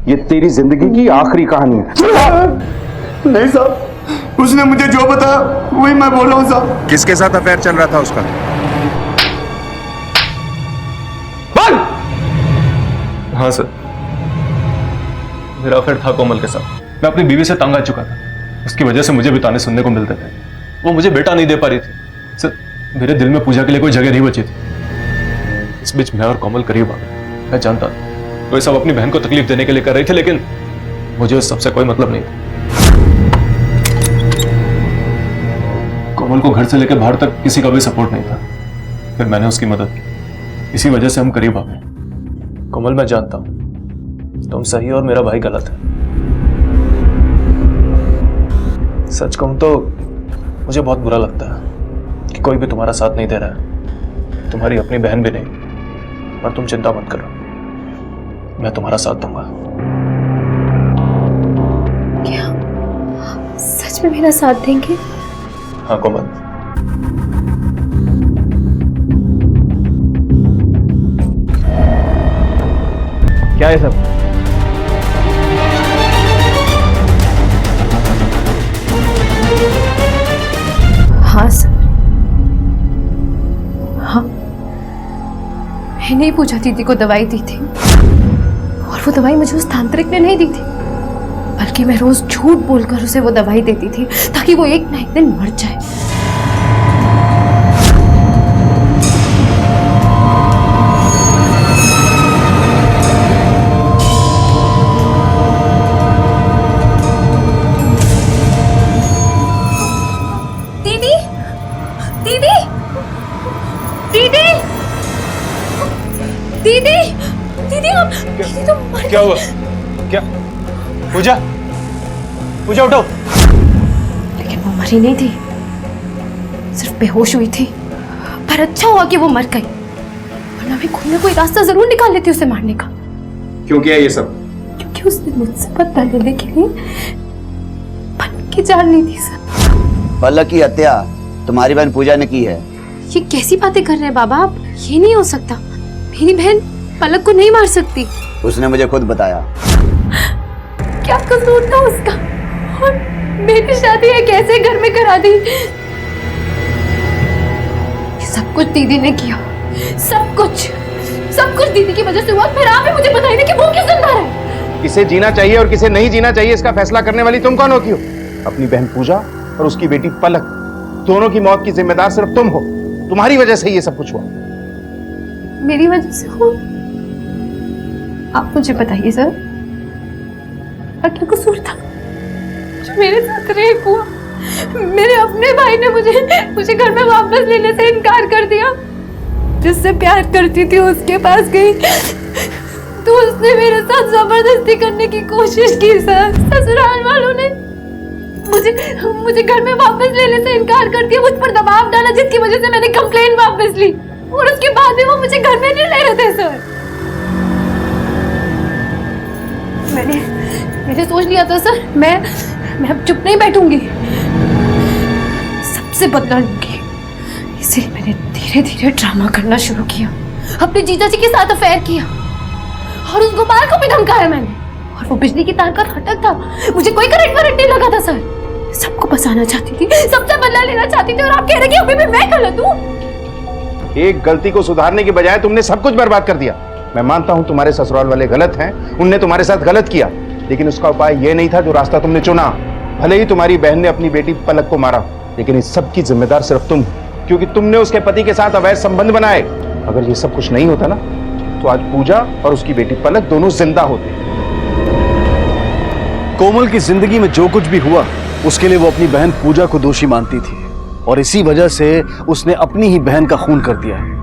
S10: ये तेरी जिंदगी की आखिरी कहानी है।
S2: नहीं साहब, उसने मुझे जो बताया वही मैं बोल रहा हूँ साहब।
S10: किसके साथ अफेयर चल रहा था उसका?
S3: हाँ सर, मेरा अफेयर था कोमल के साथ। मैं अपनी बीवी से तंग आ चुका था, उसकी वजह से मुझे भी ताने सुनने को मिलते थे। वो मुझे बेटा नहीं दे पा रही थी सर, मेरे दिल में पूजा के लिए कोई जगह नहीं बची थी। इस बीच मैं और कोमल करीब आ गए। मैं जानता था वो सब अपनी बहन को तकलीफ देने के लिए कर रही थी, लेकिन मुझे उस सबसे कोई मतलब नहीं था। कोमल को घर से लेकर बाहर तक किसी का भी सपोर्ट नहीं था, फिर मैंने उसकी मदद की। इसी वजह से हम करीब आ गए। कोमल, मैं जानता हूं तुम सही और मेरा भाई गलत है। सच कहूं तो मुझे बहुत बुरा लगता है कि कोई भी तुम्हारा साथ नहीं दे रहा है, तुम्हारी अपनी बहन भी नहीं। पर तुम चिंता मत करो, मैं तुम्हारा साथ दूंगा।
S5: क्या सच में मेरा साथ देंगे?
S3: हाँ कोमल।
S17: क्या है सब?
S5: हाँ सर, हाँ मैंने ही पूजा दीदी को दवाई दी थी, और वो दवाई मुझे उस तांत्रिक ने नहीं दी थी, बल्कि मैं रोज झूठ बोलकर उसे वो दवाई देती थी ताकि वो एक ना एक दिन मर जाए।
S12: दीदी, दीदी, दीदी, दीदी, दीदी, हम दीदी तो मर
S17: क्या हुआ? क्या पूजा? पूजा उठो।
S5: लेकिन वो मरी नहीं थी, सिर्फ बेहोश हुई थी। पर अच्छा हुआ कि वो मर गई, वरना मैं कोई ना कोई रास्ता जरूर निकाल लेती उसे मारने का।
S10: क्यों किया ये सब?
S5: क्योंकि उसने मुझसे बदला लेने के लिए पलक की जान ली थी सर।
S21: पलक की हत्या तुम्हारी बहन पूजा ने की है।
S5: ये कैसी बातें कर रहे हैं बाबा आप? ये नहीं हो सकता, मेरी बहन पलक को नहीं मार सकती।
S21: उसने मुझे खुद बताया।
S5: क्या कसूर था उसका? और मेरी शादी है कैसे घर में करा दी? ये सब कुछ दीदी ने किया, सब कुछ दीदी की वजह से हुआ। फिर आप ही मुझे बताइए कि वो क्यों जिंदा है?
S10: किसे जीना चाहिए और किसे नहीं जीना चाहिए इसका फैसला करने वाली तुम कौन होती हो? अपनी बहन पूजा और उसकी बेटी पलक, दोनों की मौत की जिम्मेदार सिर्फ तुम हो। तुम्हारी वजह से ये सब कुछ हुआ।
S5: मेरी वजह से हो? आप मुझे बताइए सर, क्या कसूर था जो मेरे साथ रेप हुआ? मेरे अपने भाई ने मुझे घर में वापस लेने से इनकार कर दिया। जिससे प्यार करती थी उसके पास गई तो उसने मेरे साथ जबरदस्ती करने की कोशिश की सर। ससुराल वालों ने मुझे घर में वापस लेने से इनकार कर दिया, मुझ पर दबाव डाला, जिसकी वजह से मैंने कंप्लेन वापस ली, और उसके बाद भी वो मुझे घर में नहीं ले रहे थे सर। मैंने सोच लिया था सर, मैं अब चुप नहीं बैठूंगी, सबसे बदला लूंगी। इसलिए मैंने धीरे धीरे ड्रामा करना शुरू किया, अपने जीजा जी के साथ अफेयर किया, और उस गोपाल को भी धमकाया मैंने। और वो बिजली की तार का खटक था, मुझे कोई करंट नहीं लगा था सर। सबको बचाना चाहती थी, सबसे बदला लेना चाहती थी, और आप कह रहे कि अभी भी मैं गलत हूँ?
S10: एक गलती को सुधारने की बजाय तुमने सब कुछ बर्बाद कर दिया। मैं मानता हूं तुम्हारे ससुराल वाले गलत हैं, उनने तुम्हारे साथ गलत किया, लेकिन उसका उपाय यह नहीं था जो रास्ता तुमने चुना। भले ही तुम्हारी बहन ने अपनी बेटी पलक को मारा, लेकिन इस सब की जिम्मेदार सिर्फ तुम हो, क्योंकि तुमने उसके पति के साथ अवैध संबंध बनाए। अगर ये सब कुछ नहीं होता ना, तो आज पूजा और उसकी बेटी पलक दोनों जिंदा होते।
S6: कोमल की जिंदगी में जो कुछ भी हुआ उसके लिए वो अपनी बहन पूजा को दोषी मानती थी, और इसी वजह से उसने अपनी ही बहन का खून कर दिया है।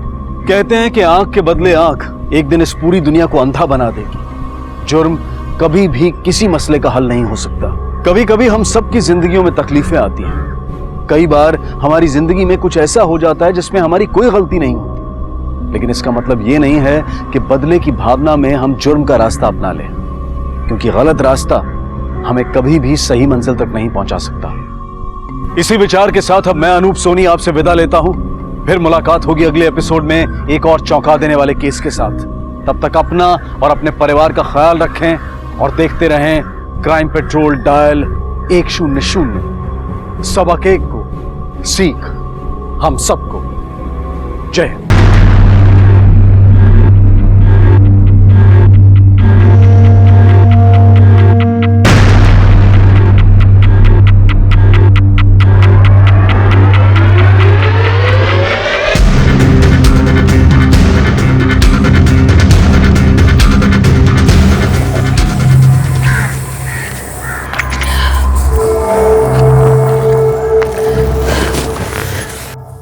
S6: कहते हैं कि आंख के बदले आंख एक दिन इस पूरी दुनिया को अंधा बना देगी। जुर्म कभी भी किसी मसले का हल नहीं हो सकता। कभी कभी हम सबकी जिंदगियों में तकलीफें आती हैं। कई बार हमारी जिंदगी में कुछ ऐसा हो जाता है जिसमें हमारी कोई गलती नहीं हो, लेकिन इसका मतलब ये नहीं है कि बदले की भावना में हम जुर्म का रास्ता अपना लें, क्योंकि गलत रास्ता हमें कभी भी सही मंजिल तक नहीं पहुंचा सकता। इसी विचार के साथ अब मैं अनूप सोनी आपसे विदा लेता हूं। फिर मुलाकात होगी अगले एपिसोड में एक और चौंका देने वाले केस के साथ। तब तक अपना और अपने परिवार का ख्याल रखें और देखते रहें क्राइम पेट्रोल डायल 100। सबक एक को, सीख हम सबको। जय हिंद।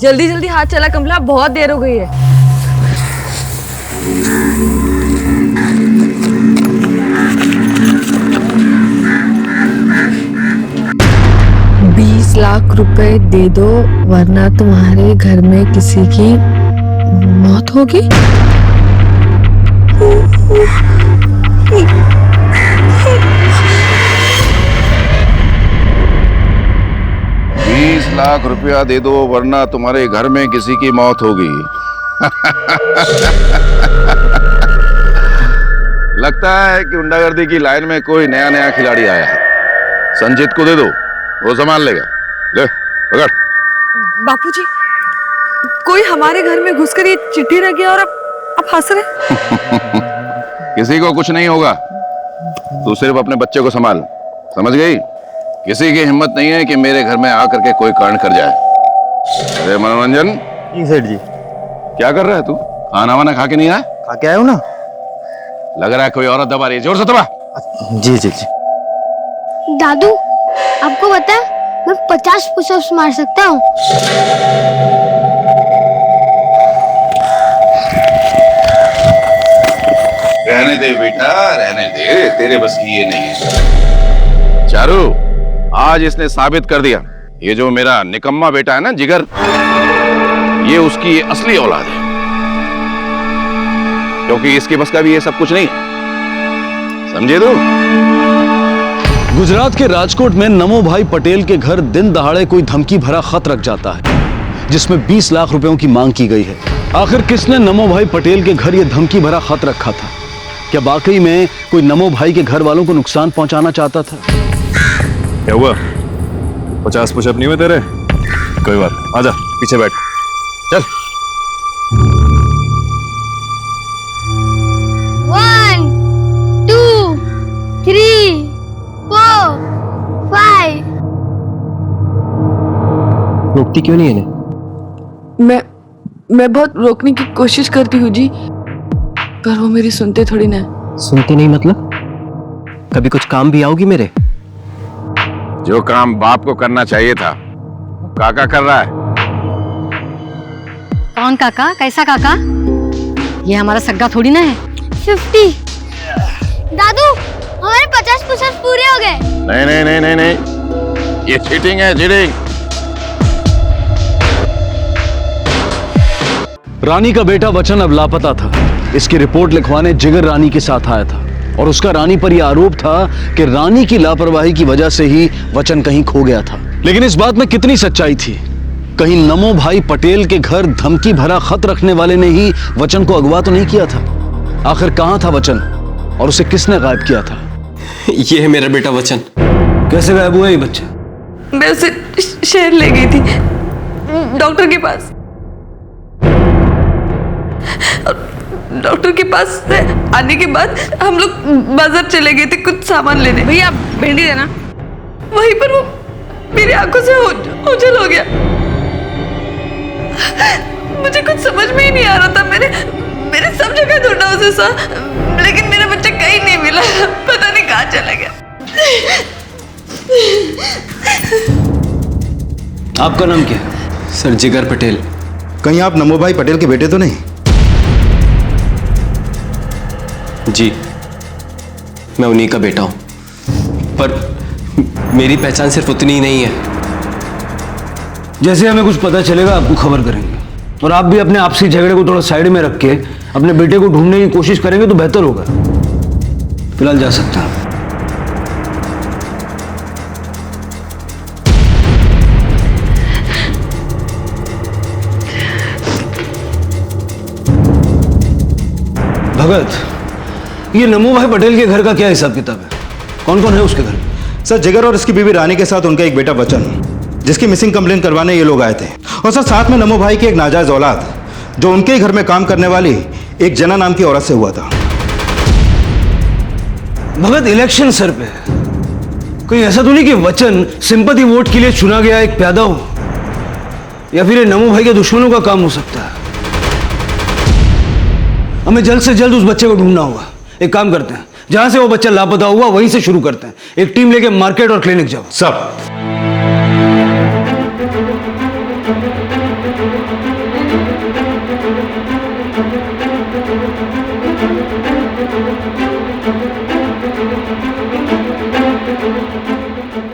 S16: जल्दी जल्दी हाथ चला कमला, बहुत देर हो गई है। ₹20 लाख दे दो वरना तुम्हारे घर में किसी की मौत होगी।
S1: 20 लाख रुपया दे दो वरना तुम्हारे घर में किसी की मौत होगी। लगता है कि गुंडागर्दी की लाइन में कोई नया खिलाड़ी आया है। संजीत को दे दो, वो संभाल लेगा। ले पकड़।
S16: बापूजी, कोई हमारे घर में घुसकर ये चिट्ठी रख गया और अब हंस रहे।
S1: किसी को कुछ नहीं होगा, तू सिर्फ अपने बच्चे को संभाल, समझ गई? किसी की हिम्मत नहीं है कि मेरे घर में आकर के कोई कांड कर जाए। अरे मनोरंजन।
S22: जी सेठ जी।
S1: क्या कर रहा है तू? खाना वाना खा के नहीं आया?
S22: खा के आया हूँ ना।
S1: लग रहा है कोई औरत दबा रही है, जोर से दबा।
S22: जी जी जी।
S14: दादू, आपको पता है मैं 50 पुशअप्स मार सकता हूँ।
S1: रहने दे बेटा, रहने दे, तेरे बस की ये नहीं है। चारू, आज इसने साबित कर दिया ये जो मेरा निकम्मा बेटा है ना जिगर, ये उसकी असली औलाद है, क्योंकि इसके बस का भी ये सब कुछ नहीं है, समझे तू?
S6: गुजरात के राजकोट में नमो भाई पटेल के घर दिन दहाड़े कोई धमकी भरा खत रख जाता है जिसमें 20 लाख रुपयों की मांग की गई है। आखिर किसने नमो भाई पटेल के घर यह धमकी भरा खत रखा था? क्या वाकई में कोई नमो भाई के घर वालों को नुकसान पहुंचाना चाहता था?
S23: क्या हुआ? 50 पुशअप नहीं हुए तेरे? कोई बात, आजा पीछे बैठ, चल।
S14: 1 2 3 4 5।
S3: रोकती क्यों नहीं है?
S16: मैं बहुत रोकने की कोशिश करती हूँ जी, पर वो मेरी सुनते थोड़ी ना।
S3: सुनती नहीं मतलब? कभी कुछ काम भी आओगी मेरे?
S1: जो काम बाप को करना चाहिए था काका कर रहा है।
S18: कौन काका? कैसा काका? ये हमारा सग्गा थोड़ी ना है।
S14: 50। दादू, हमारे 50 पुशअप्स पूरे हो गए।
S1: नहीं नहीं नहीं नहीं नहीं, ये चीटिंग है, चीटिंग।
S6: रानी का बेटा वचन अब लापता था। इसकी रिपोर्ट लिखवाने जिगर रानी के साथ आया था और उसका रानी पर यह आरोप था कि रानी की लापरवाही की वजह से ही वचन कहीं खो गया था। लेकिन इस बात में कितनी सच्चाई थी? कहीं नमो भाई पटेल के घर धमकी भरा खत रखने वाले ने ही वचन को अगवा तो नहीं किया था? आखिर कहां था वचन और उसे किसने गायब किया था?
S3: ये है मेरा बेटा वचन।
S6: कैसे गायब हुआ ये बच्चा?
S16: मैं उसे शहर ले गई थी डॉक्टर के पास। डॉक्टर के पास से आने के बाद हम लोग बाजार चले गए थे कुछ सामान लेने। भैया भिंडी देना। वहीं पर वो मेरी आंखों से ओझल हो गया। मुझे कुछ समझ में ही नहीं आ रहा था। मैंने सब जगह ढूंढा उसे लेकिन मेरा बच्चा कहीं नहीं मिला। पता नहीं कहाँ चला गया।
S6: आपका नाम क्या है?
S3: सर जिगर पटेल।
S22: कहीं आप नमो भाई पटेल के बेटे तो नहीं?
S3: जी, मैं उन्हीं का बेटा हूं, पर मेरी पहचान सिर्फ उतनी ही नहीं है।
S6: जैसे हमें कुछ पता चलेगा आपको खबर करेंगे, और आप भी अपने आपसी झगड़े को थोड़ा साइड में रख के अपने बेटे को ढूंढने की कोशिश करेंगे तो बेहतर होगा। फिलहाल जा सकते हैं। भगत, ये नमो भाई पटेल के घर का क्या हिसाब किताब है? कौन कौन है उसके घर में?
S20: सर, जिगर और इसकी बीवी रानी के साथ उनका एक बेटा बच्चन, जिसकी मिसिंग कंप्लेन करवाने ये लोग आए थे। और सर, साथ में नमो भाई की एक नाजायज औलाद, जो उनके ही घर में काम करने वाली एक जना नाम की औरत से हुआ था।
S6: भगत, इलेक्शन सर पे कोई ऐसा तो नहीं कि वचन सिंपैथी वोट के लिए चुना गया एक प्यादा हो, या फिर ये नमो भाई के दुश्मनों का काम हो सकता है। हमें जल्द से जल्द उस बच्चे को ढूंढना होगा। एक काम करते हैं, जहां से वो बच्चा लापता हुआ वहीं से शुरू करते हैं। एक टीम लेके मार्केट और क्लिनिक जाओ।
S20: सब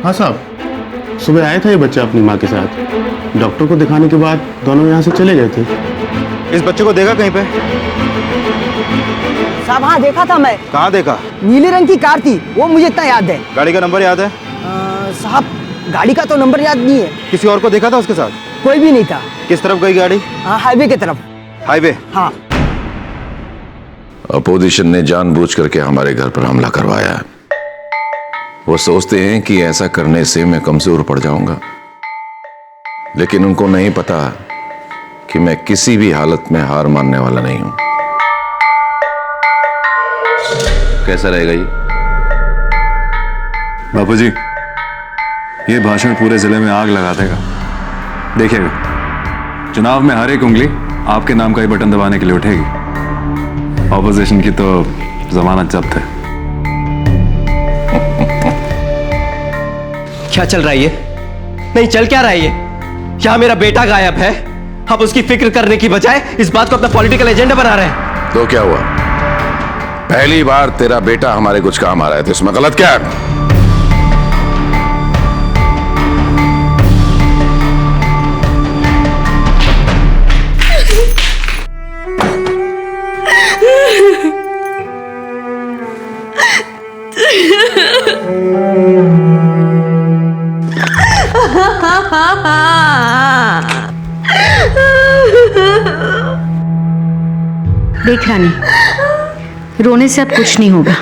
S11: हाँ साहब, सुबह आया था ये बच्चा अपनी माँ के साथ। डॉक्टर को दिखाने के बाद दोनों यहाँ से चले गए थे।
S20: इस बच्चे को देखा कहीं पे?
S13: साहब हाँ, देखा था मैं।
S20: कहाँ देखा?
S13: नीले रंग की कार थी, वो मुझे इतना याद है।
S20: गाड़ी का नंबर याद है?
S13: साहब, गाड़ी का तो नंबर याद नहीं है।
S20: किसी और को देखा था उसके साथ?
S13: कोई भी नहीं था।
S20: किस तरफ गई गाड़ी?
S13: हाईवे की तरफ।
S20: हाईवे?
S13: हाँ।
S1: अपोजिशन ने जानबूझ करके हमारे घर पर हमला करवाया है। वो सोचते हैं कि ऐसा करने से मैं कमजोर पड़ जाऊंगा, लेकिन उनको नहीं पता कि मैं किसी भी हालत में हार मानने वाला नहीं हूं। कैसा रहेगा ये?
S23: बापूजी, ये भाषण पूरे जिले में आग लगा देगा। देखिएगा, चुनाव में हर एक उंगली आपके नाम का ही बटन दबाने के लिए उठेगी। ऑपोजिशन की तो जमानत जब्त है।
S3: क्या चल रहा है ये? नहीं, चल क्या रहा है ये? क्या मेरा बेटा गायब है? आप उसकी फिक्र करने की बजाय इस बात को अपना पॉलिटिकल एजेंडा बना रहे हैं।
S1: तो क्या हुआ? पहली बार तेरा बेटा हमारे कुछ काम आ रहा है, तो इसमें गलत क्या है?
S15: देख रानी, रोने से अब कुछ नहीं होगा।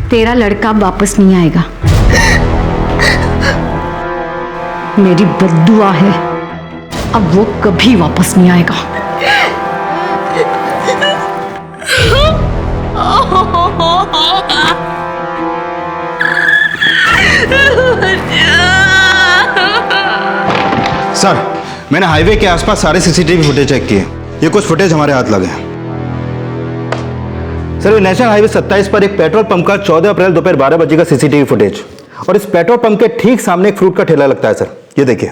S15: तेरा लड़का अब वापस नहीं आएगा। मेरी बद्दुआ है, अब वो कभी वापस नहीं आएगा।
S20: सर, मैंने हाईवे के आसपास सारे सीसीटीवी फुटेज चेक किए। ये कुछ फुटेज हमारे हाथ लगे हैं। सर, नेशनल हाईवे 27 पर एक पेट्रोल पंप का 14 अप्रैल दोपहर 12 बजे का सीसीटीवी फुटेज, और इस पेट्रोल पंप के ठीक सामने एक फ्रूट का ठेला लगता है। सर, ये देखिए।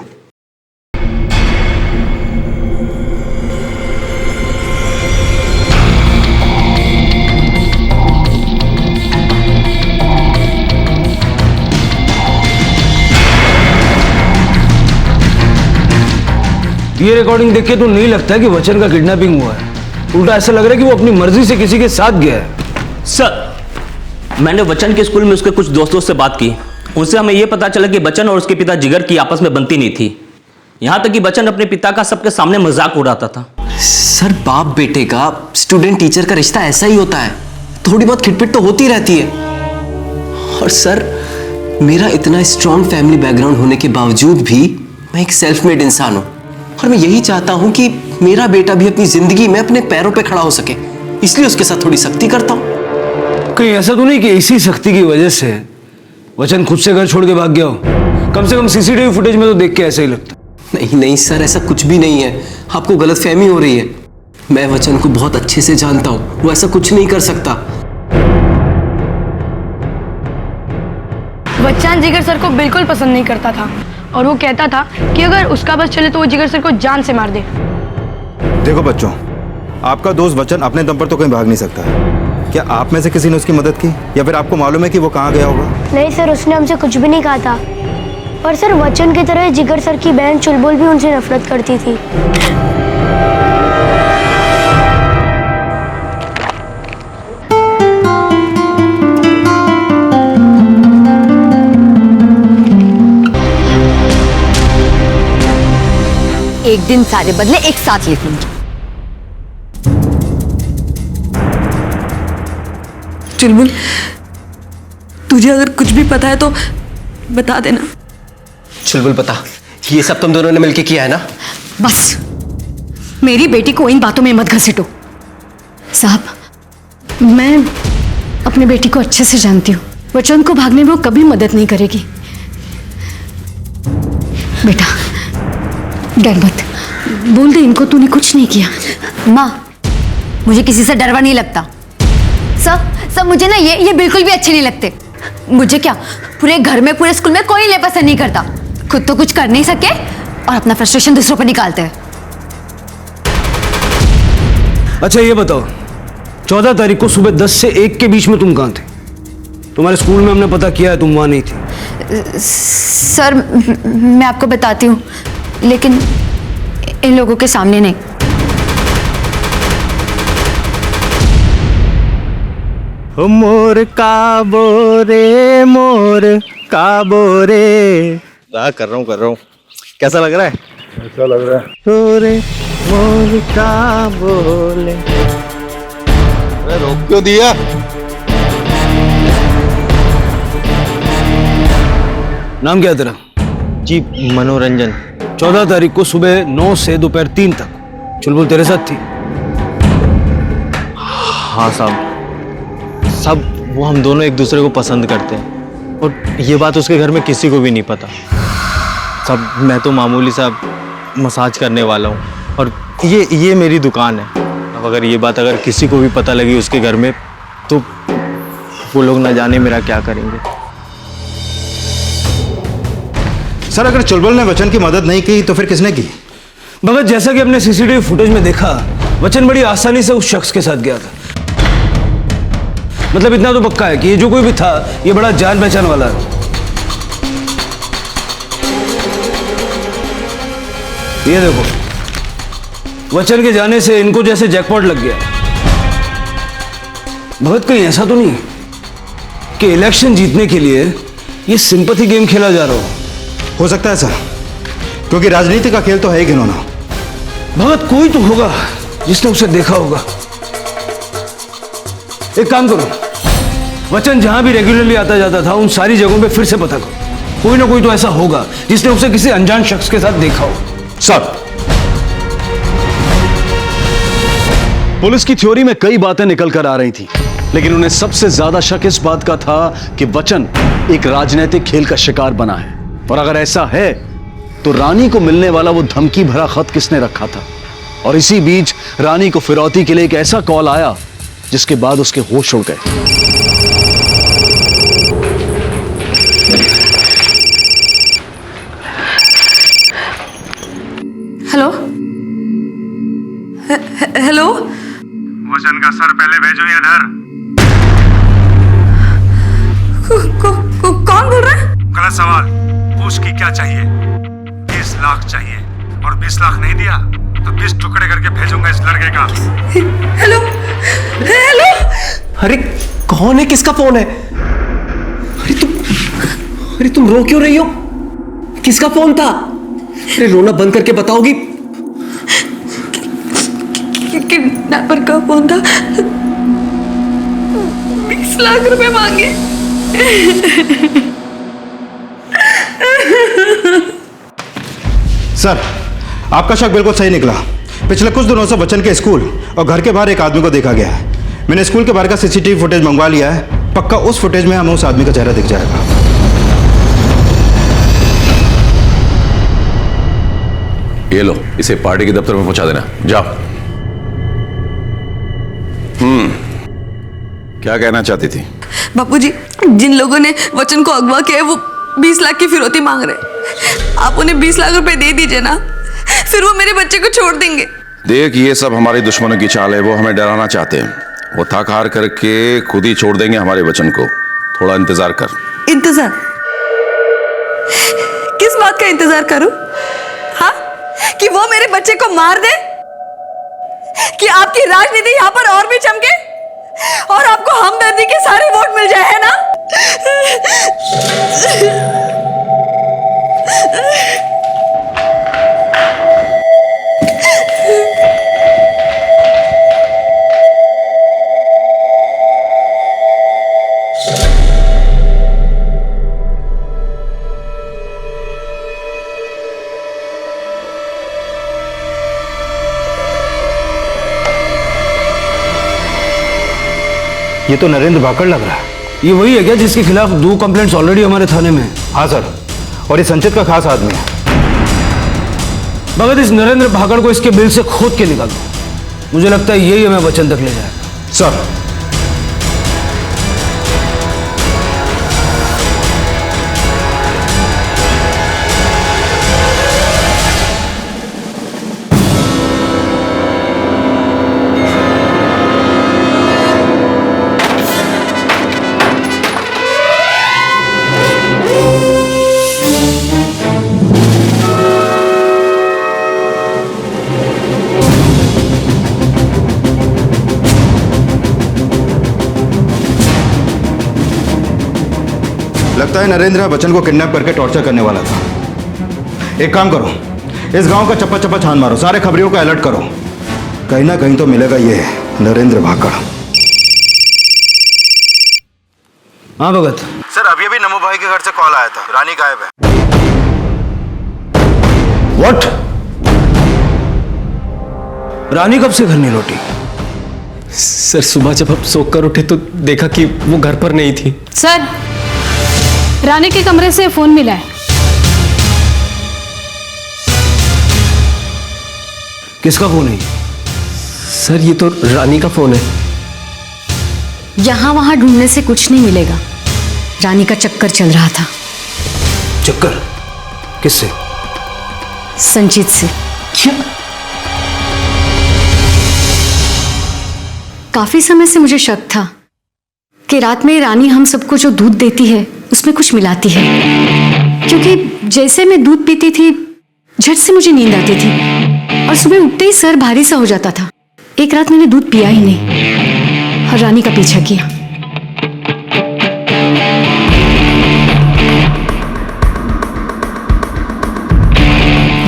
S6: ये रिकॉर्डिंग देख के तो नहीं लगता है कि वचन का किडनैपिंग हुआ है। उल्टा ऐसा लग रहा है कि वो अपनी मर्जी से किसी के साथ गया है।
S24: सर, मैंने वचन के स्कूल में उसके कुछ दोस्तों से बात की। उनसे हमें यह पता चला कि बच्चन और उसके पिता जिगर की आपस में बनती नहीं थी। यहां तक कि बच्चन अपने पिता का सबके सामने मजाक उड़ाता था।
S3: सर, बाप बेटे का, स्टूडेंट टीचर का रिश्ता ऐसा ही होता है। थोड़ी बहुत खिटपिट तो होती रहती है। और सर, मेरा इतना स्ट्रॉन्ग फैमिली बैकग्राउंड होने के बावजूद भी मैं एक सेल्फ मेड इंसान हूं, और मैं यही चाहता हूं कि मेरा बेटा भी अपनी जिंदगी में अपने पैरों पे खड़ा हो सके। इसलिए उसके साथ थोड़ी सख्ती करता हूं।
S6: कहीं ऐसा तो नहीं कि इसी सख्ती की वजह से वचन खुद से घर छोड़ के भाग गया हो? कम से कम सीसीटीवी फुटेज में तो देख के ऐसा ही लगता।
S3: नहीं नहीं सर, ऐसा कुछ भी नहीं है। आपको गलतफहमी हो रही है। मैं वचन को बहुत अच्छे से जानता हूं, वो ऐसा कुछ नहीं कर सकता।
S25: वचन जिगर सर को बिल्कुल पसंद नहीं करता था, और वो कहता था कि अगर उसका बस चले तो वो जिगर सर को जान से मार दे।
S20: देखो बच्चों, आपका दोस्त वचन अपने दम पर तो कहीं भाग नहीं सकता है। क्या आप में से किसी ने उसकी मदद की या फिर आपको मालूम है कि वो कहाँ गया होगा?
S14: नहीं सर, उसने हमसे कुछ भी नहीं कहा था। पर सर वचन की तरह जिगर सर की बहन चुलबुल भी उनसे नफरत करती थी।
S15: एक दिन सारे बदले एक साथ लिख लूंगी।
S16: चुलबुल, तुझे अगर कुछ भी पता है तो बता देना।
S3: चुलबुल बता, ये सब तुम दोनों ने मिलके किया है ना?
S15: बस मेरी बेटी को इन बातों में मत घसीटो। साहब, मैं अपनी बेटी को अच्छे से जानती हूँ। वचन को भागने में वो कभी मदद नहीं करेगी। बेटा डर मत, बोल दे इनको तूने कुछ नहीं किया।
S4: माँ, मुझे किसी से डरवा नहीं लगता। सब मुझे ना ये बिल्कुल भी अच्छे नहीं लगते। मुझे क्या, पूरे घर में पूरे स्कूल में कोई इन्हें पसंद नहीं करता। खुद तो कुछ कर नहीं सके और अपना फ्रस्ट्रेशन दूसरों पर निकालते हैं।
S6: अच्छा ये बताओ, 14 तारीख को सुबह 10 से 1 के बीच में तुम कहाँ थे? तुम्हारे स्कूल में हमने पता किया है तुम वहां नहीं थी।
S4: सर मैं आपको बताती हूँ, लेकिन इन लोगों के सामने नहीं।
S22: मोर काबो रे, मोर काबो रे। कर रहा हूँ। कैसा लग रहा है?
S11: अच्छा लग रहा है।
S22: रे मोर काबो रे। रोक क्यों दिया?
S6: नाम क्या है तेरा?
S22: जी मनोरंजन।
S6: 14 तारीख को सुबह 9 से दोपहर 3 तक चुलबुल तेरे साथ थी?
S22: हाँ साहब, सब वो हम दोनों एक दूसरे को पसंद करते हैं और ये बात उसके घर में किसी को भी नहीं पता। सब मैं तो मामूली सा मसाज करने वाला हूँ और ये मेरी दुकान है। अब अगर ये बात अगर किसी को भी पता लगी उसके घर में तो वो लोग ना जाने मेरा क्या करेंगे।
S20: सर अगर चुलबुल ने वचन की मदद नहीं की तो फिर किसने की?
S6: भगत, जैसा कि हमने सीसीटीवी फुटेज में देखा, वचन बड़ी आसानी से उस शख्स के साथ गया था। मतलब इतना तो पक्का है कि ये जो कोई भी था, ये बड़ा जान पहचान वाला है। ये देखो, वचन के जाने से इनको जैसे जैकपॉट लग गया। भगत, कहीं ऐसा तो नहीं कि इलेक्शन जीतने के लिए ये सिंपैथी गेम खेला जा रहा
S20: हो सकता है सर, क्योंकि राजनीति का खेल तो है ही घिनौना।
S6: भगत, कोई तो होगा जिसने उसे देखा होगा। एक काम करो, वचन जहां भी रेगुलरली आता जाता था उन सारी जगहों पे फिर से पता करो। कोई ना कोई तो ऐसा होगा जिसने उसे किसी अनजान शख्स के साथ देखा हो। सर, पुलिस की थ्योरी में कई बातें निकल कर आ रही थी, लेकिन उन्हें सबसे ज्यादा शक इस बात का था कि वचन एक राजनीतिक खेल का शिकार बना है। और अगर ऐसा है तो रानी को मिलने वाला वो धमकी भरा खत किसने रखा था? और इसी बीच रानी को फिरौती के लिए एक ऐसा कॉल आया जिसके बाद उसके होश उड़ गए।
S16: हेलो हेलो,
S10: वचन का सर पहले भेजो इधर।
S16: कौन बोल रहा है?
S10: गलत सवाल पूछ की क्या चाहिए? 20 लाख चाहिए और 20 लाख नहीं दिया तो 20 टुकड़े करके भेजूंगा इस लड़के का।
S16: Hello hello.
S3: अरे कौन है? किसका फोन है? अरे तुम रो क्यों रही हो? किसका फोन था? अरे रोना बंद करके बताओगी?
S16: किडनैपर का फोन था। 20 लाख रुपए मांगे।
S20: सर आपका शक बिल्कुल सही निकला। पिछले कुछ दिनों से वचन के स्कूल और घर के बाहर एक आदमी को देखा गया है। मैंने स्कूल के बाहर का सीसीटीवी फुटेज मंगवा लिया है। पक्का उस फुटेज में हमें उस आदमी का चेहरा दिख जाएगा।
S1: ये लो, इसे पार्टी के दफ्तर में पहुंचा देना। जाओ। क्या कहना चाहती थी?
S16: बापूजी, जिन लोगों ने वचन को अगवा किया है वो 20 लाख की फिरौती मांग रहे। आप उन्हें 20 लाख रुपए दे दीजिए ना, फिर वो मेरे बच्चे को छोड़ देंगे।
S1: देख, ये सब हमारे दुश्मनों की चाल है। वो हमें डराना चाहते हैं। वो थक हार करके खुद ही छोड़ देंगे हमारे वचन को। थोड़ा इंतजार कर।
S16: इंतजार? किस बात का इंतजार करूं? हाँ, कि वो मेरे बच्चे को मार दे, कि आपकी राजनीति यहाँ पर और भी चमके और आपको हमदर्दी के सारे वोट मिल जाए, है ना?
S6: ये तो नरेंद्र भाकड़ लग रहा है। ये वही है क्या जिसके खिलाफ 2 कंप्लेंट्स ऑलरेडी हमारे थाने में है?
S20: हाँ सर, और ये संचित का खास आदमी है।
S6: भगत, इस नरेंद्र भाकड़ को इसके बिल से खोद के निकाल दो। मुझे लगता है यही हमें वचन तक ले जाएगा।
S20: सर, लगता है नरेंद्र बच्चन को किडनैप करके टॉर्चर करने वाला था। एक काम करो, इस गांव का चप्पा चप्पा छान मारो, सारे खबरियों का अलर्ट करो। कहीं ना कहीं तो मिलेगा ये नरेंद्र भाकड़।
S6: हाँ भगत।
S20: सर, अभी अभी नमो भाई के घर से कॉल आया था, रानी गायब है।
S6: व्हाट? रानी कब से घर नहीं लौटी?
S3: सर, सुबह जब हम सोकर कर उठे तो देखा कि वो घर पर नहीं थी।
S18: सर, रानी के कमरे से फोन मिला है।
S6: किसका फोन है?
S3: सर, ये तो रानी का फोन है।
S15: यहां वहां ढूंढने से कुछ नहीं मिलेगा। रानी का चक्कर चल रहा था।
S6: चक्कर? किससे?
S15: संचित से।
S6: क्या?
S15: काफी समय से मुझे शक था कि रात में रानी हम सबको जो दूध देती है उसमें कुछ मिलाती है, क्योंकि जैसे मैं दूध पीती थी झट से मुझे नींद आती थी और सुबह उठते ही सर भारी सा हो जाता था। एक रात मैंने दूध पिया ही नहीं और रानी का पीछा किया।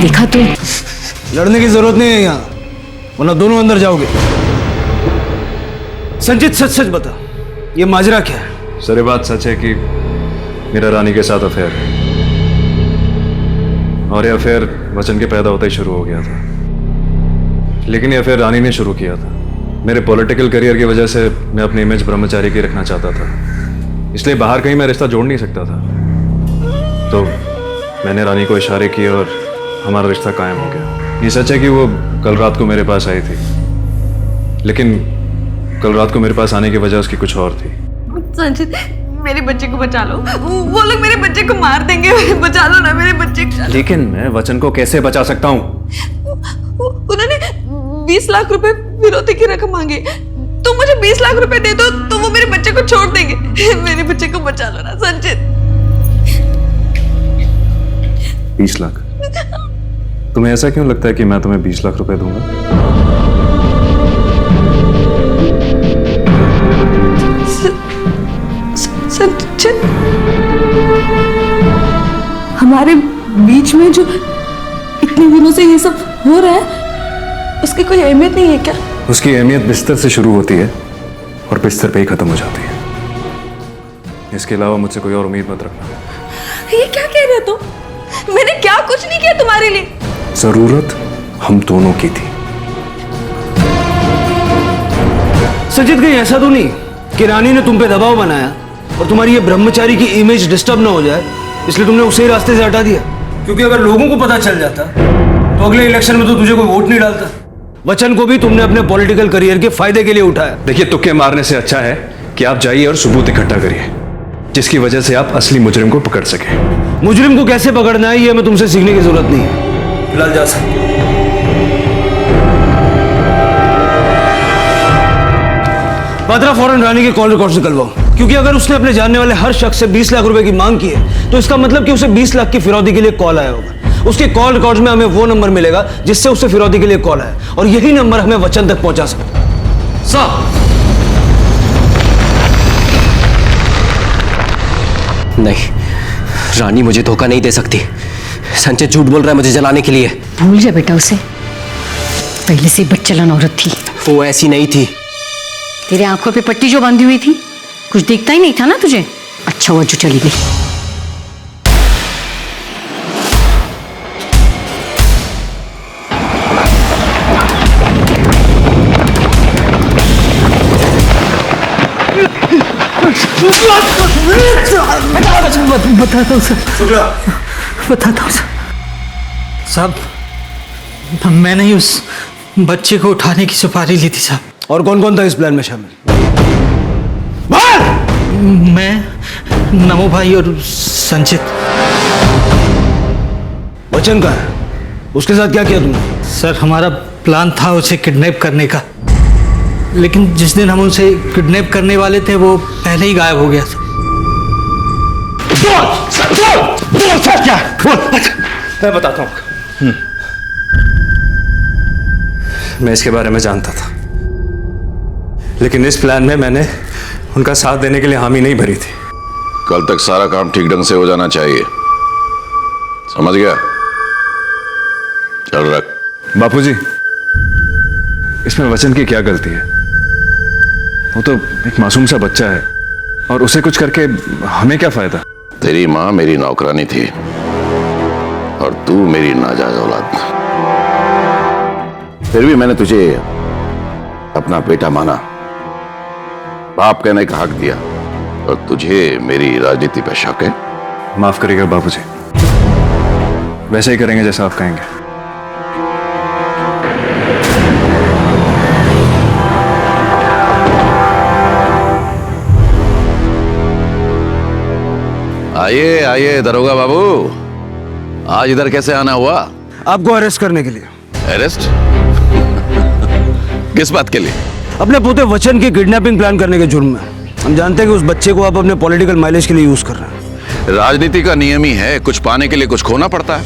S15: देखा तो।
S6: लड़ने की जरूरत नहीं है यहाँ, वरना दोनों अंदर जाओगे। संचित, सच सच बता, ये माजरा क्या है?
S23: सर, ये बात सच है कि मेरा रानी के साथ अफेयर है, और ये अफेयर वचन के पैदा होता ही शुरू हो गया था। लेकिन ये अफेयर रानी ने शुरू किया था। मेरे पॉलिटिकल करियर की वजह से मैं अपनी इमेज ब्रह्मचारी की रखना चाहता था, इसलिए बाहर कहीं मैं रिश्ता जोड़ नहीं सकता था। तो मैंने रानी को इशारे किए और हमारा रिश्ता कायम हो गया। ये सच है कि वो कल रात को मेरे पास आई थी, लेकिन कल रात को मेरे पास आने की वजह उसकी कुछ और थी।
S16: संचित, मेरे बच्चे को बचा लो, वो लोग मेरे बच्चे को मार देंगे, बचा लो ना मेरे बच्चे को।
S23: लेकिन मैं वचन को कैसे बचा सकता हूँ?
S16: उन्होंने 20 लाख रुपए फिरौती की रकम मांगी। तुम मुझे 20 लाख रुपए दे दो तो वो मेरे बच्चे को छोड़ देंगे। मेरे बच्चे को बचा लो ना संचित।
S23: 20 लाख? तुम्हें ऐसा क्यों लगता है कि मैं तुम्हें 20 लाख रुपए दूंगा?
S16: संचित, हमारे बीच में जो इतने दिनों से ये सब हो रहा है उसकी कोई अहमियत नहीं है क्या?
S23: उसकी अहमियत बिस्तर से शुरू होती है और बिस्तर पे ही खत्म हो जाती है। इसके अलावा मुझसे कोई और उम्मीद मत रखना।
S16: ये क्या कह रहे हो तुम? मैंने क्या कुछ नहीं किया तुम्हारे लिए।
S23: जरूरत हम दोनों की थी।
S6: संचित, कहीं ऐसा तो नहीं कि रानी ने तुम पे दबाव बनाया और तुम्हारी ये ब्रह्मचारी की इमेज डिस्टर्ब ना हो जाए, इसलिए तुमने उसे ही रास्ते से हटा दिया? क्योंकि अगर लोगों को पता चल जाता तो अगले इलेक्शन में तो तुझे कोई वोट नहीं डालता। वचन को भी तुमने अपने पॉलिटिकल करियर के फायदे के लिए उठाया।
S23: देखिए, तुक्के मारने से अच्छा है कि आप जाइए और सबूत इकट्ठा करिए, जिसकी वजह से आप असली मुजरिम को पकड़ सके।
S6: मुजरिम को कैसे पकड़ना है ये हमें तुमसे सीखने की जरूरत नहीं है। फिलहाल जा सकते। पात्रा फौरन रानी के कॉल रिकॉर्ड निकलवाओ, क्योंकि अगर उसने अपने जानने वाले हर शख्स से 20 लाख रुपए की मांग की है तो इसका मतलब कि उसे 20 लाख की फिरौती के लिए कॉल आया होगा। उसके कॉल रिकॉर्ड्स में हमें वो नंबर मिलेगा जिससे उसे फिरौती के लिए कॉल आया, और यही नंबर हमें वचन तक पहुंचा सकता है।
S3: नहीं, रानी मुझे धोखा नहीं दे सकती। संजय झूठ बोल रहा है मुझे जलाने के लिए।
S15: भूल जा बेटा उसे, पहले से बदचलन औरत थी।
S3: वो ऐसी नहीं थी।
S15: तेरे आंखों पे पट्टी जो बांधी हुई थी, कुछ दिखता ही नहीं था ना तुझे। अच्छा हुआ जो चली गई।
S6: बताता हूँ सर, बताता हूँ सर।
S22: साहब, मैंने ही उस बच्चे को उठाने की सुपारी ली थी साहब।
S6: और कौन कौन था इस प्लान में शामिल?
S22: मैं, नमो भाई और संचित।
S6: वचन कहाँ है? उसके साथ क्या किया तुमने?
S22: सर, हमारा प्लान था उसे किडनैप करने का, लेकिन जिस दिन हम उसे किडनैप करने वाले थे वो पहले ही गायब हो गया था।
S6: क्या? मैं बताता हूँ।
S23: मैं इसके बारे में जानता था, लेकिन इस प्लान में मैंने उनका साथ देने के लिए हामी नहीं भरी थी।
S1: कल तक सारा काम ठीक ढंग से हो जाना चाहिए, समझ गया? चल रख।
S23: बापूजी, इसमें वचन की क्या गलती है? वो तो एक मासूम सा बच्चा है, और उसे कुछ करके हमें क्या फायदा?
S1: तेरी माँ मेरी नौकरानी थी और तू मेरी नाजायज औलाद। फिर भी मैंने तुझे अपना बेटा माना, बाप कहने का हक दिया, और तुझे मेरी राजनीति पे शक है?
S23: माफ करिएगा बापूजी, वैसे ही करेंगे जैसा आप कहेंगे।
S1: आइए आइए दरोगा बाबू, आज इधर कैसे आना हुआ?
S6: आपको अरेस्ट करने के लिए।
S1: अरेस्ट? किस बात के लिए?
S6: अपने पोते वचन की किडनैपिंग प्लान करने के जुर्म में। हम जानते हैं कि उस बच्चे को आप अपने पॉलिटिकल माइलेज के लिए यूज कर रहे हैं।
S1: राजनीति का नियम ही है, कुछ पाने के लिए कुछ खोना पड़ता है।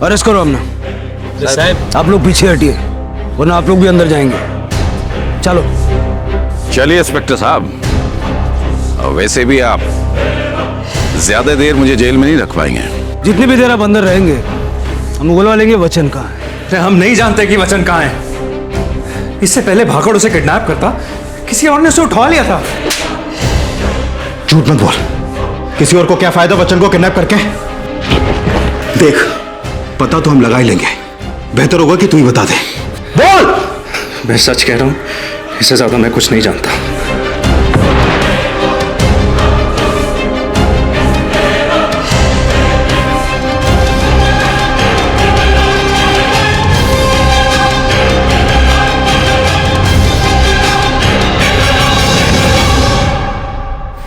S6: अरेस्ट करो हमने।
S22: साहब,
S6: आप लोग पीछे हटिए, वरना आप लोग भी अंदर जाएंगे। चलो।
S1: चलिए इंस्पेक्टर साहब, और वैसे भी आप ज्यादा देर मुझे जेल में नहीं रख पाएंगे।
S6: जितनी भी देर आप अंदर रहेंगे हम बुलवा लेंगे वचन कहाँ है।
S23: हम नहीं जानते कि वचन कहाँ है। इससे पहले भागड़ उसे किडनैप करता, किसी और ने उसे उठा लिया था।
S20: झूठ मत बोल, किसी और को क्या फायदा वचन को किडनैप करके? देख, पता तो हम लगा ही लेंगे, बेहतर होगा कि तू ही बता दे। बोल।
S23: मैं सच कह रहा हूं, इससे ज्यादा मैं कुछ नहीं जानता।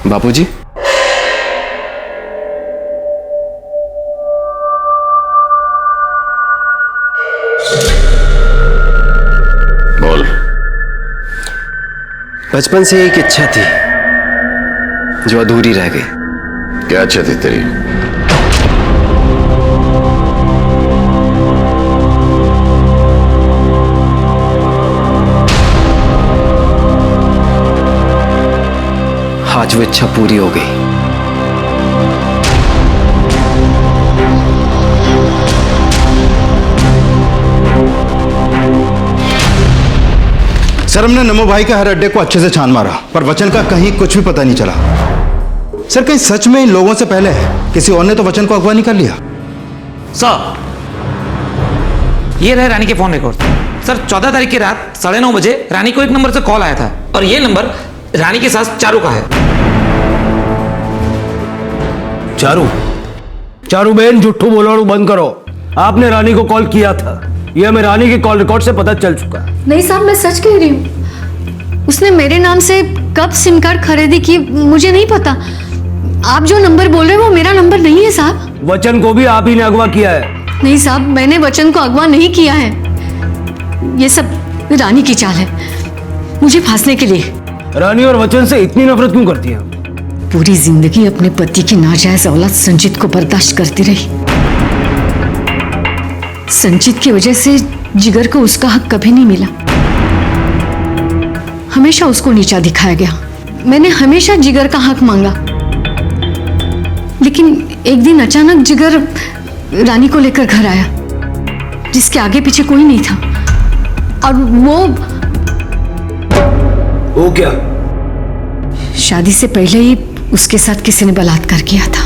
S23: बापूजी,
S1: बोल।
S3: बचपन से एक इच्छा थी जो अधूरी रह गई।
S1: क्या इच्छा थी तेरी?
S3: आज वो इच्छा पूरी हो गई।
S20: सर, हमने नमो भाई के हर अड्डे को अच्छे से छान मारा, पर वचन का कहीं कुछ भी पता नहीं चला। सर, कहीं सच में इन लोगों से पहले किसी और ने तो वचन को अगवा नहीं कर लिया?
S2: सर, ये रहे रानी के फोन रिकॉर्ड। सर, 14 तारीख की रात 9:30 बजे रानी को एक नंबर से कॉल आया था, और ये नंबर रानी के साथ चारू का है।
S6: चारू बहन, झूठू बोलना बंद करो। आपने रानी को कॉल किया था, यह हमें रानी के कॉल रिकॉर्ड से पता चल चुका है।
S15: नहीं साहब, मैं सच कह रही हूँ। उसने मेरे नाम से कब सिम कार्ड खरीदी की मुझे नहीं पता। आप जो नंबर बोल रहे हो वो मेरा नंबर नहीं है साहब।
S6: वचन को भी आप ही ने अगवा किया है।
S15: नहीं साहब, मैंने वचन को अगवा नहीं किया है। ये सब रानी की चाल है। मुझे फांसने के लिए।
S6: रानी और वचन से इतनी नफरत क्यों करती है?
S15: पूरी जिंदगी अपने पति की नाजायज औलाद संजीत को बर्दाश्त करती रही। संजीत की वजह से जिगर को उसका हक कभी नहीं मिला। हमेशा उसको नीचा दिखाया गया। मैंने हमेशा जिगर का हक मांगा, लेकिन एक दिन अचानक जिगर रानी को लेकर घर आया, जिसके आगे पीछे कोई नहीं था। और वो
S6: क्या?
S15: शादी से पहले ही उसके साथ किसी ने बलात्कार किया था।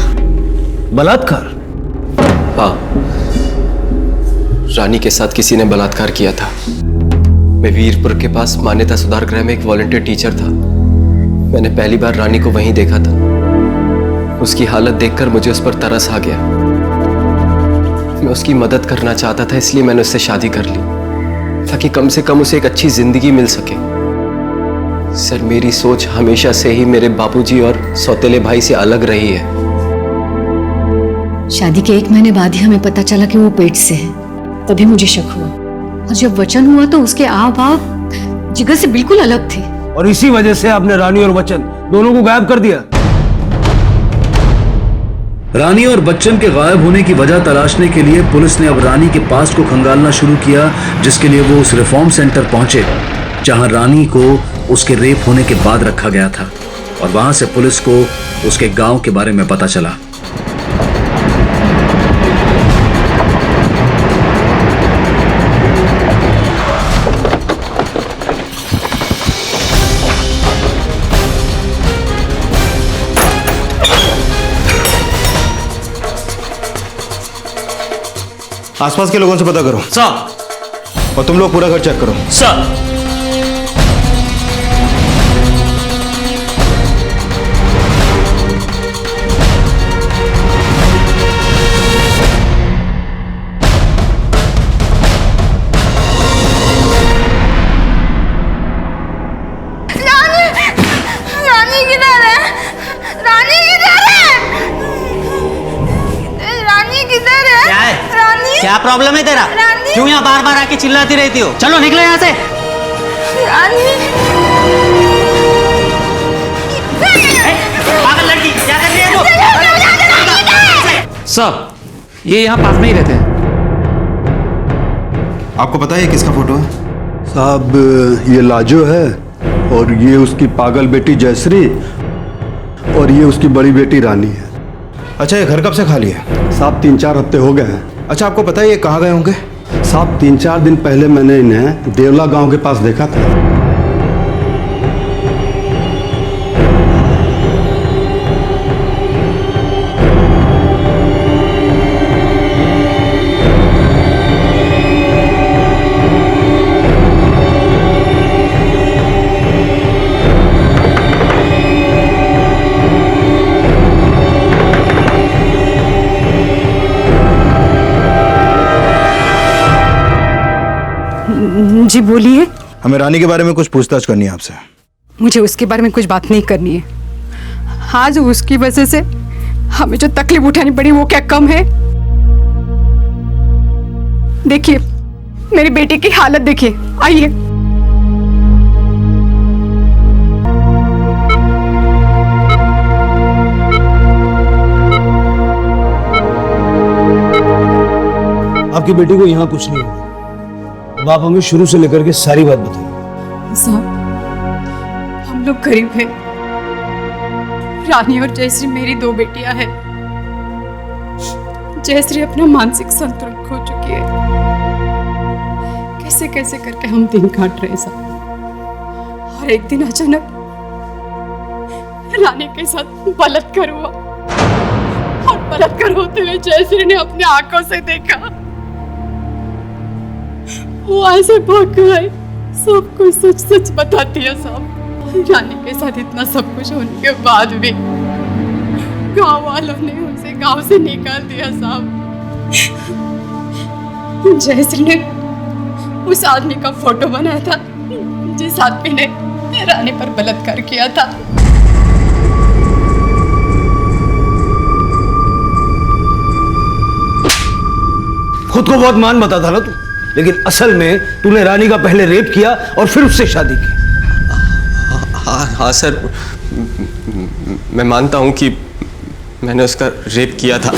S6: बलात्कार?
S3: हाँ, रानी के साथ किसी ने बलात्कार किया था। मैं वीरपुर के पास मान्यता सुधार गृह में एक वॉलंटियर टीचर था। मैंने पहली बार रानी को वहीं देखा था। उसकी हालत देखकर मुझे उस पर तरस आ गया। मैं उसकी मदद करना चाहता था, इसलिए मैंने उससे शादी कर ली, ताकि कम से कम उसे एक अच्छी जिंदगी मिल सके। सर, मेरी सोच हमेशा से ही मेरे बापूजी और सौतेले भाई से अलग रही है।
S15: शादी के 1 महीने बाद ही हमें पता चला कि वो पेट से है, तभी मुझे शक हुआ। और जब वचन हुआ तो उसके आव भाव जिगर से बिल्कुल अलग थे।
S6: और इसी वजह से आपने रानी और बच्चन दोनों को गायब कर दिया।
S7: रानी और बच्चन के गायब होने की वजह तलाशने के लिए पुलिस ने अब रानी के पास्ट को खंगालना शुरू किया, जिसके लिए वो उस रिफॉर्म सेंटर पहुंचे जहां रानी को उसके रेप होने के बाद रखा गया था। और वहां से पुलिस को उसके गांव के बारे में पता चला।
S20: आसपास के लोगों से पता करो
S24: सर।
S20: और तुम लोग पूरा घर चेक करो
S24: सर।
S16: रानी किधर है? रानी किधर है? रानी किधर है?
S13: क्या है?
S16: रानी,
S13: क्या प्रॉब्लम है तेरा?
S16: रानी,
S13: क्यों यहाँ बार बार आके चिल्लाती रहती हो? चलो निकलो यहाँ से।
S16: रानी,
S13: पागल लड़की, क्या कर रही है तू?
S2: सर, ये यहाँ पास में ही रहते हैं।
S20: आपको पता है ये किसका फोटो है?
S6: साहब, ये लाजो है, और ये उसकी पागल बेटी जयश्री, और ये उसकी बड़ी बेटी रानी है।
S20: अच्छा, ये घर कब से खाली है?
S6: साहब, 3-4 हफ्ते हो गए हैं।
S20: अच्छा, आपको पता है ये कहाँ गए होंगे?
S6: साहब, 3-4 दिन पहले मैंने इन्हें देवला गांव के पास देखा था।
S15: जी बोलिए।
S20: हमें रानी के बारे में कुछ पूछताछ करनी है आपसे।
S15: मुझे उसके बारे में कुछ बात नहीं करनी है। आज उसकी वजह से हमें जो तकलीफ उठानी पड़ी वो क्या कम है? देखिए, मेरी बेटी की हालत देखिए। आइए।
S6: आपकी बेटी को यहाँ कुछ नहीं हुआ। अब आप हमें शुरू से लेकर के सारी बात बताइए।
S15: साहब, हम लोग गरीब हैं। रानी और जयश्री मेरी 2 बेटियां हैं। जयश्री अपना मानसिक संतुलन खो चुकी है। कैसे कैसे करके हम दिन काट रहे साहब। और एक दिन अचानक रानी के साथ बलात्कार हुआ, और बलात्कार होते हुए जयश्री ने अपने आंखों से देखा। वो ऐसे भाग गए। सब कुछ सच सच बताती है साहब। रानी के साथ इतना सब कुछ होने के बाद भी गांव वालों ने उसे गांव से निकाल दिया साहब। जयश्री ने उस आदमी का फोटो बनाया था जिस आदमी ने रानी पर बलात्कार किया था।
S6: खुद को बहुत मान बताता ना तू, लेकिन असल में तूने रानी का पहले रेप किया और फिर उससे शादी की।
S3: हाँ सर, मैं मानता हूँ कि मैंने उसका रेप किया था।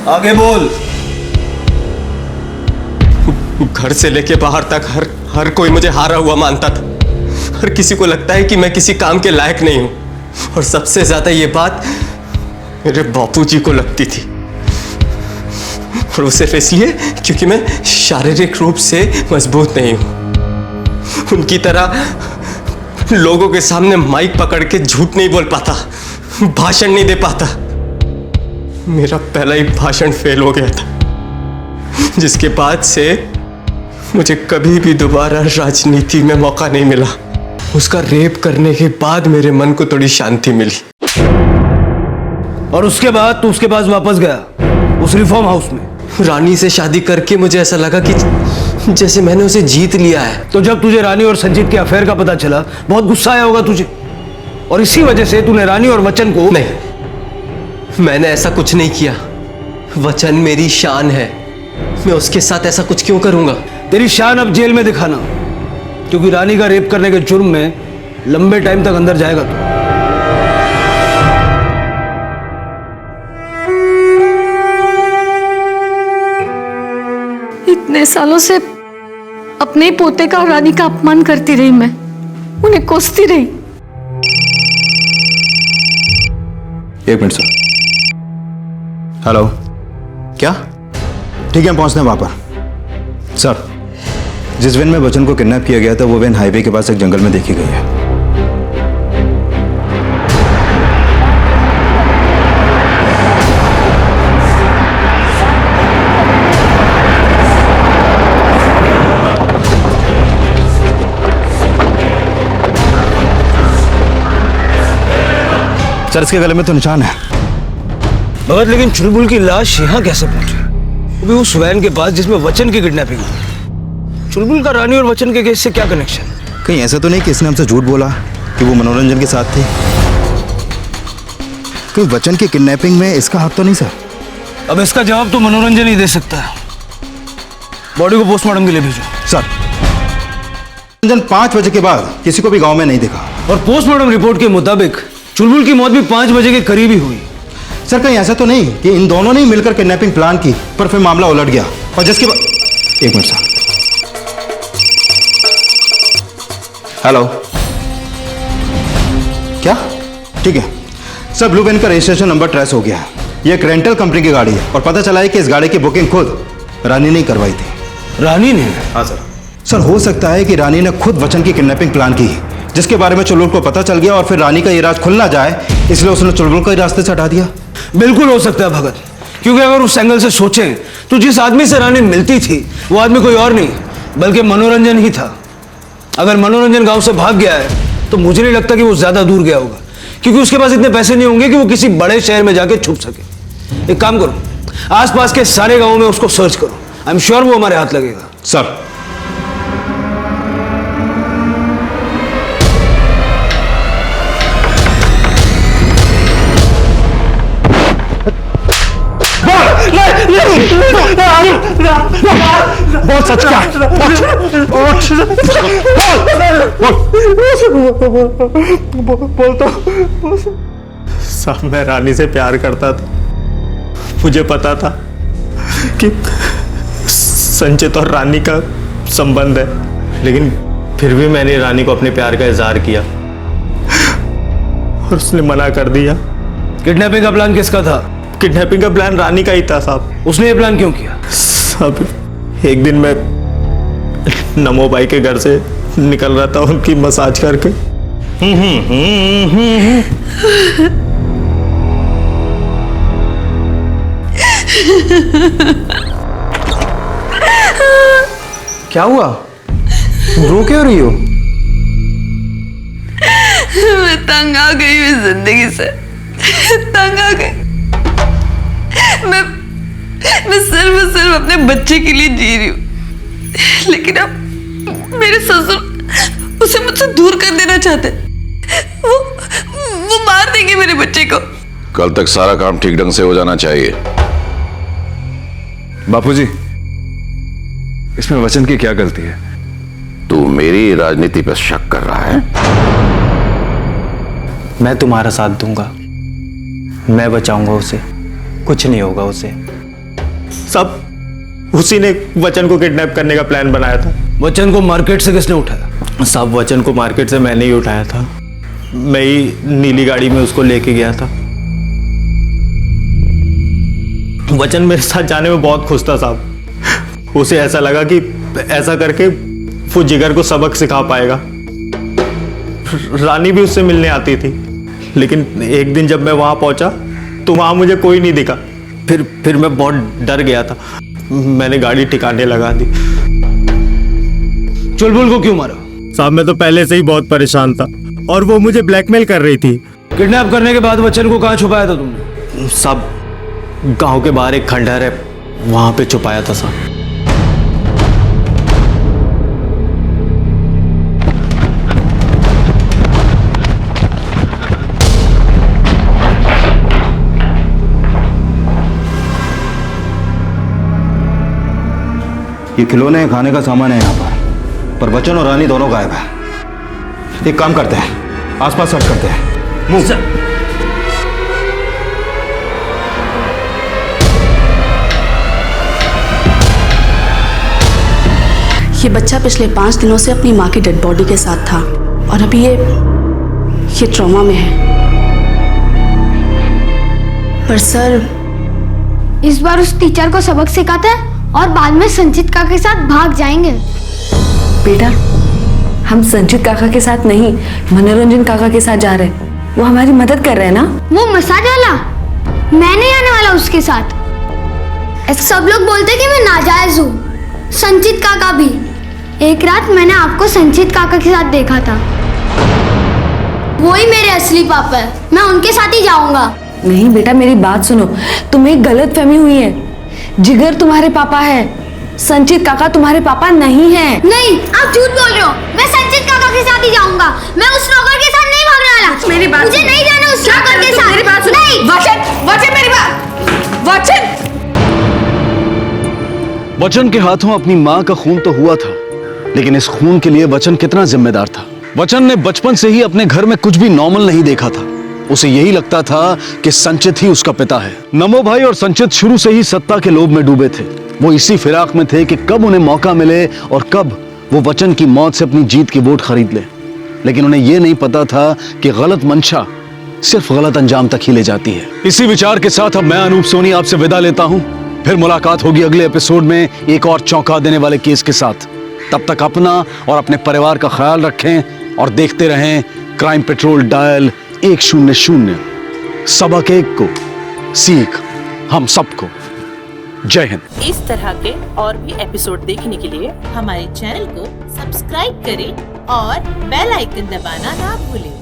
S6: आगे बोल।
S3: घर से लेके बाहर तक हर कोई मुझे हारा हुआ मानता था। हर किसी को लगता है कि मैं किसी काम के लायक नहीं हूं, और सबसे ज्यादा ये बात मेरे बापूजी को लगती थी, और वो सिर्फ इसलिए क्योंकि मैं शारीरिक रूप से मजबूत नहीं हूं। उनकी तरह लोगों के सामने माइक पकड़ के झूठ नहीं बोल पाता, भाषण नहीं दे पाता। मेरा पहला ही भाषण फेल हो गया था, जिसके बाद से मुझे कभी भी दोबारा राजनीति में मौका नहीं मिला। उसका रेप करने के बाद मेरे मन को थोड़ी शांति मिली।
S6: और उसके बाद तू उसके पास वापस गया उस रिफॉर्म हाउस में।
S3: रानी से शादी करके मुझे ऐसा लगा कि जैसे मैंने उसे जीत लिया है।
S6: तो जब तुझे रानी और संजीत के अफेयर का पता चला, बहुत गुस्सा आया होगा तुझे, और इसी वजह से तूने रानी और वचन को।
S3: नहीं, मैंने ऐसा कुछ नहीं किया। वचन मेरी शान है, मैं उसके साथ ऐसा कुछ क्यों करूंगा?
S6: तेरी शान अब जेल में दिखाना, क्योंकि रानी का रेप करने के जुर्म में लंबे टाइम तक अंदर जाएगा तू।
S25: इतने सालों से अपने पोते का और रानी का अपमान करती रही मैं, उन्हें कोसती रही।
S20: एक मिनट सर। हेलो, क्या? ठीक है, हम पहुंचते हैं वहां पर। सर, जिस वैन में बच्चन को किडनैप किया गया था वो वैन हाईवे के पास एक जंगल में देखी गई है। सर, इसके गले में तो निशान है।
S6: भगत, लेकिन चुलबुल की लाश यहाँ कैसे पहुंची? वो भी उस वैन के पास जिसमें वचन की किडनैपिंग हुई। चुलबुल का रानी और वचन के केस से क्या कनेक्शन?
S20: कहीं ऐसा तो नहीं कि इसने हमसे झूठ बोला कि वो मनोरंजन के साथ थी? कहीं वचन की किडनैपिंग में इसका हाथ तो नहीं सर?
S6: अब इसका जवाब तो मनोरंजन ही दे सकता है। बॉडी को पोस्टमार्टम के लिए भेजो।
S20: सर, मनोरंजन 5 बजे के बाद किसी को भी गांव में नहीं दिखा,
S6: और पोस्टमार्टम रिपोर्ट के मुताबिक चुलबुल की मौत भी 5 बजे के करीब ही हुई।
S20: सर, कहीं ऐसा तो नहीं कि इन दोनों ने ही मिलकर किडनैपिंग प्लान की पर फिर मामला उलट गया, और जिसके बाद। एक मिनट सर। हेलो, क्या? ठीक है सर, ब्लू वैन का रजिस्ट्रेशन नंबर ट्रेस हो गया है। ये एक रेंटल कंपनी की गाड़ी है, और पता चला है कि इस गाड़ी की बुकिंग खुद रानी ने करवाई थी।
S6: रानी ने?
S20: हाँ सर। सर, हो सकता है कि रानी ने खुद वचन की किडनैपिंग प्लान की, जिसके बारे में चुलबुल को पता चल गया, और फिर रानी का ये राज खुल ना जाए इसलिए उसने चुलबुल को ही रास्ते से हटा दिया।
S6: बिल्कुल हो सकता है भगत, क्योंकि अगर उस एंगल से सोचें तो जिस आदमी से रानी मिलती थी वो आदमी कोई और नहीं बल्कि मनोरंजन ही था। अगर मनोरंजन गांव से भाग गया है तो मुझे नहीं लगता कि वो ज्यादा दूर गया होगा, क्योंकि उसके पास इतने पैसे नहीं होंगे कि वो किसी बड़े शहर में जाके छुप सके। एक काम करो, आसपास के सारे गांवों में उसको सर्च करो। आई एम श्योर वो हमारे हाथ लगेगा।
S20: सर,
S6: बहुत सच क्या? बोल तो।
S11: साहब, मैं रानी से प्यार करता था। मुझे पता था कि संचित और रानी का संबंध है, लेकिन फिर भी मैंने रानी को अपने प्यार का इजहार किया और उसने मना कर दिया।
S6: किडनैपिंग का प्लान किसका था?
S11: किडनैपिंग का प्लान रानी का ही था साहब।
S6: उसने ये प्लान क्यों किया?
S11: साहब, एक दिन मैं नमो भाई के घर से निकल रहा था उनकी मसाज करके।
S3: क्या हुआ? रो क्यों रही हो?
S16: मैं तंग आ गई हूँ इस जिंदगी से, तंग आ गई। मैं सिर्फ अपने बच्चे के लिए जी रही हूँ, लेकिन अब मेरे ससुर उसे मुझसे दूर कर देना चाहते। वो मार देंगे मेरे बच्चे को।
S1: कल तक सारा काम ठीक ढंग से हो जाना चाहिए।
S23: बापूजी, इसमें वचन की क्या गलती है?
S1: तू मेरी राजनीति पर शक कर रहा है?
S22: मैं तुम्हारा साथ दूंगा, मैं बचाऊंगा उसे, कुछ नहीं होगा उसे।
S11: सब उसी ने वचन को किडनैप करने का प्लान बनाया था।
S6: वचन को मार्केट से किसने उठाया?
S11: सब वचन को मार्केट से मैंने ही उठाया था। मैं ही नीली गाड़ी में उसको लेके गया था। वचन मेरे साथ जाने में बहुत खुश था साहब। उसे ऐसा लगा कि ऐसा करके वो जिगर को सबक सिखा पाएगा। रानी भी उससे मिलने आती थी, लेकिन एक दिन जब मैं वहां पहुंचा तो वहां मुझे कोई नहीं दिखा। फिर मैं बहुत डर गया था। मैंने गाड़ी ठिकाने लगा दी।
S6: चुलबुल को क्यों मारा?
S11: साहब मैं तो पहले से ही बहुत परेशान था और वो मुझे ब्लैकमेल कर रही थी।
S6: किडनैप करने के बाद वचन को कहाँ छुपाया था तुमने?
S11: सब गांव के बाहर एक खंडहर है, वहां पे छुपाया था साहब।
S20: ये खिलौने खाने का सामान है यहाँ पर वचन और रानी दोनों गायब है। एक काम करते हैं, आसपास सर्च करते हैं। मूव।
S8: ये बच्चा पिछले 5 दिनों से अपनी माँ की डेड बॉडी के साथ था और अभी ये ट्रॉमा में है। पर सर,
S14: इस बार उस टीचर को सबक सिखाते हैं और बाद में संचित काका के साथ भाग जाएंगे।
S16: बेटा, हम संचित काका के साथ नहीं, मनोरंजन काका के साथ जा रहे हैं। वो हमारी मदद कर रहे हैं ना।
S14: वो मसाज वाला, मैं नहीं आने वाला उसके साथ। सब लोग बोलते कि मैं नाजायज हूँ। संचित काका भी। एक रात मैंने आपको संचित काका के साथ देखा था। वही मेरे असली पापा है, मैं उनके साथ ही जाऊंगा।
S16: नहीं बेटा, मेरी बात सुनो, तुम्हें गलत फहमी हुई है। जिगर तुम्हारे पापा है, संचित काका तुम्हारे पापा नहीं है।
S14: नहीं, आप झूठ बोल रहे हो। मैं संचित काका के साथ ही जाऊंगा। मैं उस नौकर के साथ नहीं भागने वाला।
S16: मेरी बात
S14: मुझे नहीं जाना उस नौकर के साथ।
S16: मेरी बात सुनो।
S14: नहीं।
S16: वचन मेरी बात।
S6: वचन के हाथों अपनी माँ का खून तो हुआ था, लेकिन इस खून के लिए वचन कितना जिम्मेदार था। वचन ने बचपन से ही अपने घर में कुछ भी नॉर्मल नहीं देखा था। उसे यही लगता था कि संचित ही उसका पिता है। नमो भाई और संचित शुरू से ही सत्ता के लोभ में डूबे थे। वो इसी फिराक में थे कि कब उन्हें मौका मिले और कब वो वचन की मौत से अपनी जीत की वोट खरीद ले। लेकिन उन्हें यह नहीं पता था कि गलत मंशा सिर्फ गलत अंजाम तक ही ले जाती है। इसी विचार के साथ अब मैं अनूप सोनी आपसे विदा लेता हूं। फिर मुलाकात होगी अगले एपिसोड में एक और चौंका देने वाले केस के साथ। तब तक अपना और अपने परिवार का ख्याल रखें और देखते रहें क्राइम पेट्रोल डायल 100। सबक एक को, सीख हम सबको। जय हिंद।
S9: इस तरह के और भी एपिसोड देखने के लिए हमारे चैनल को सब्सक्राइब करें और बेल आइकन दबाना ना भूलें।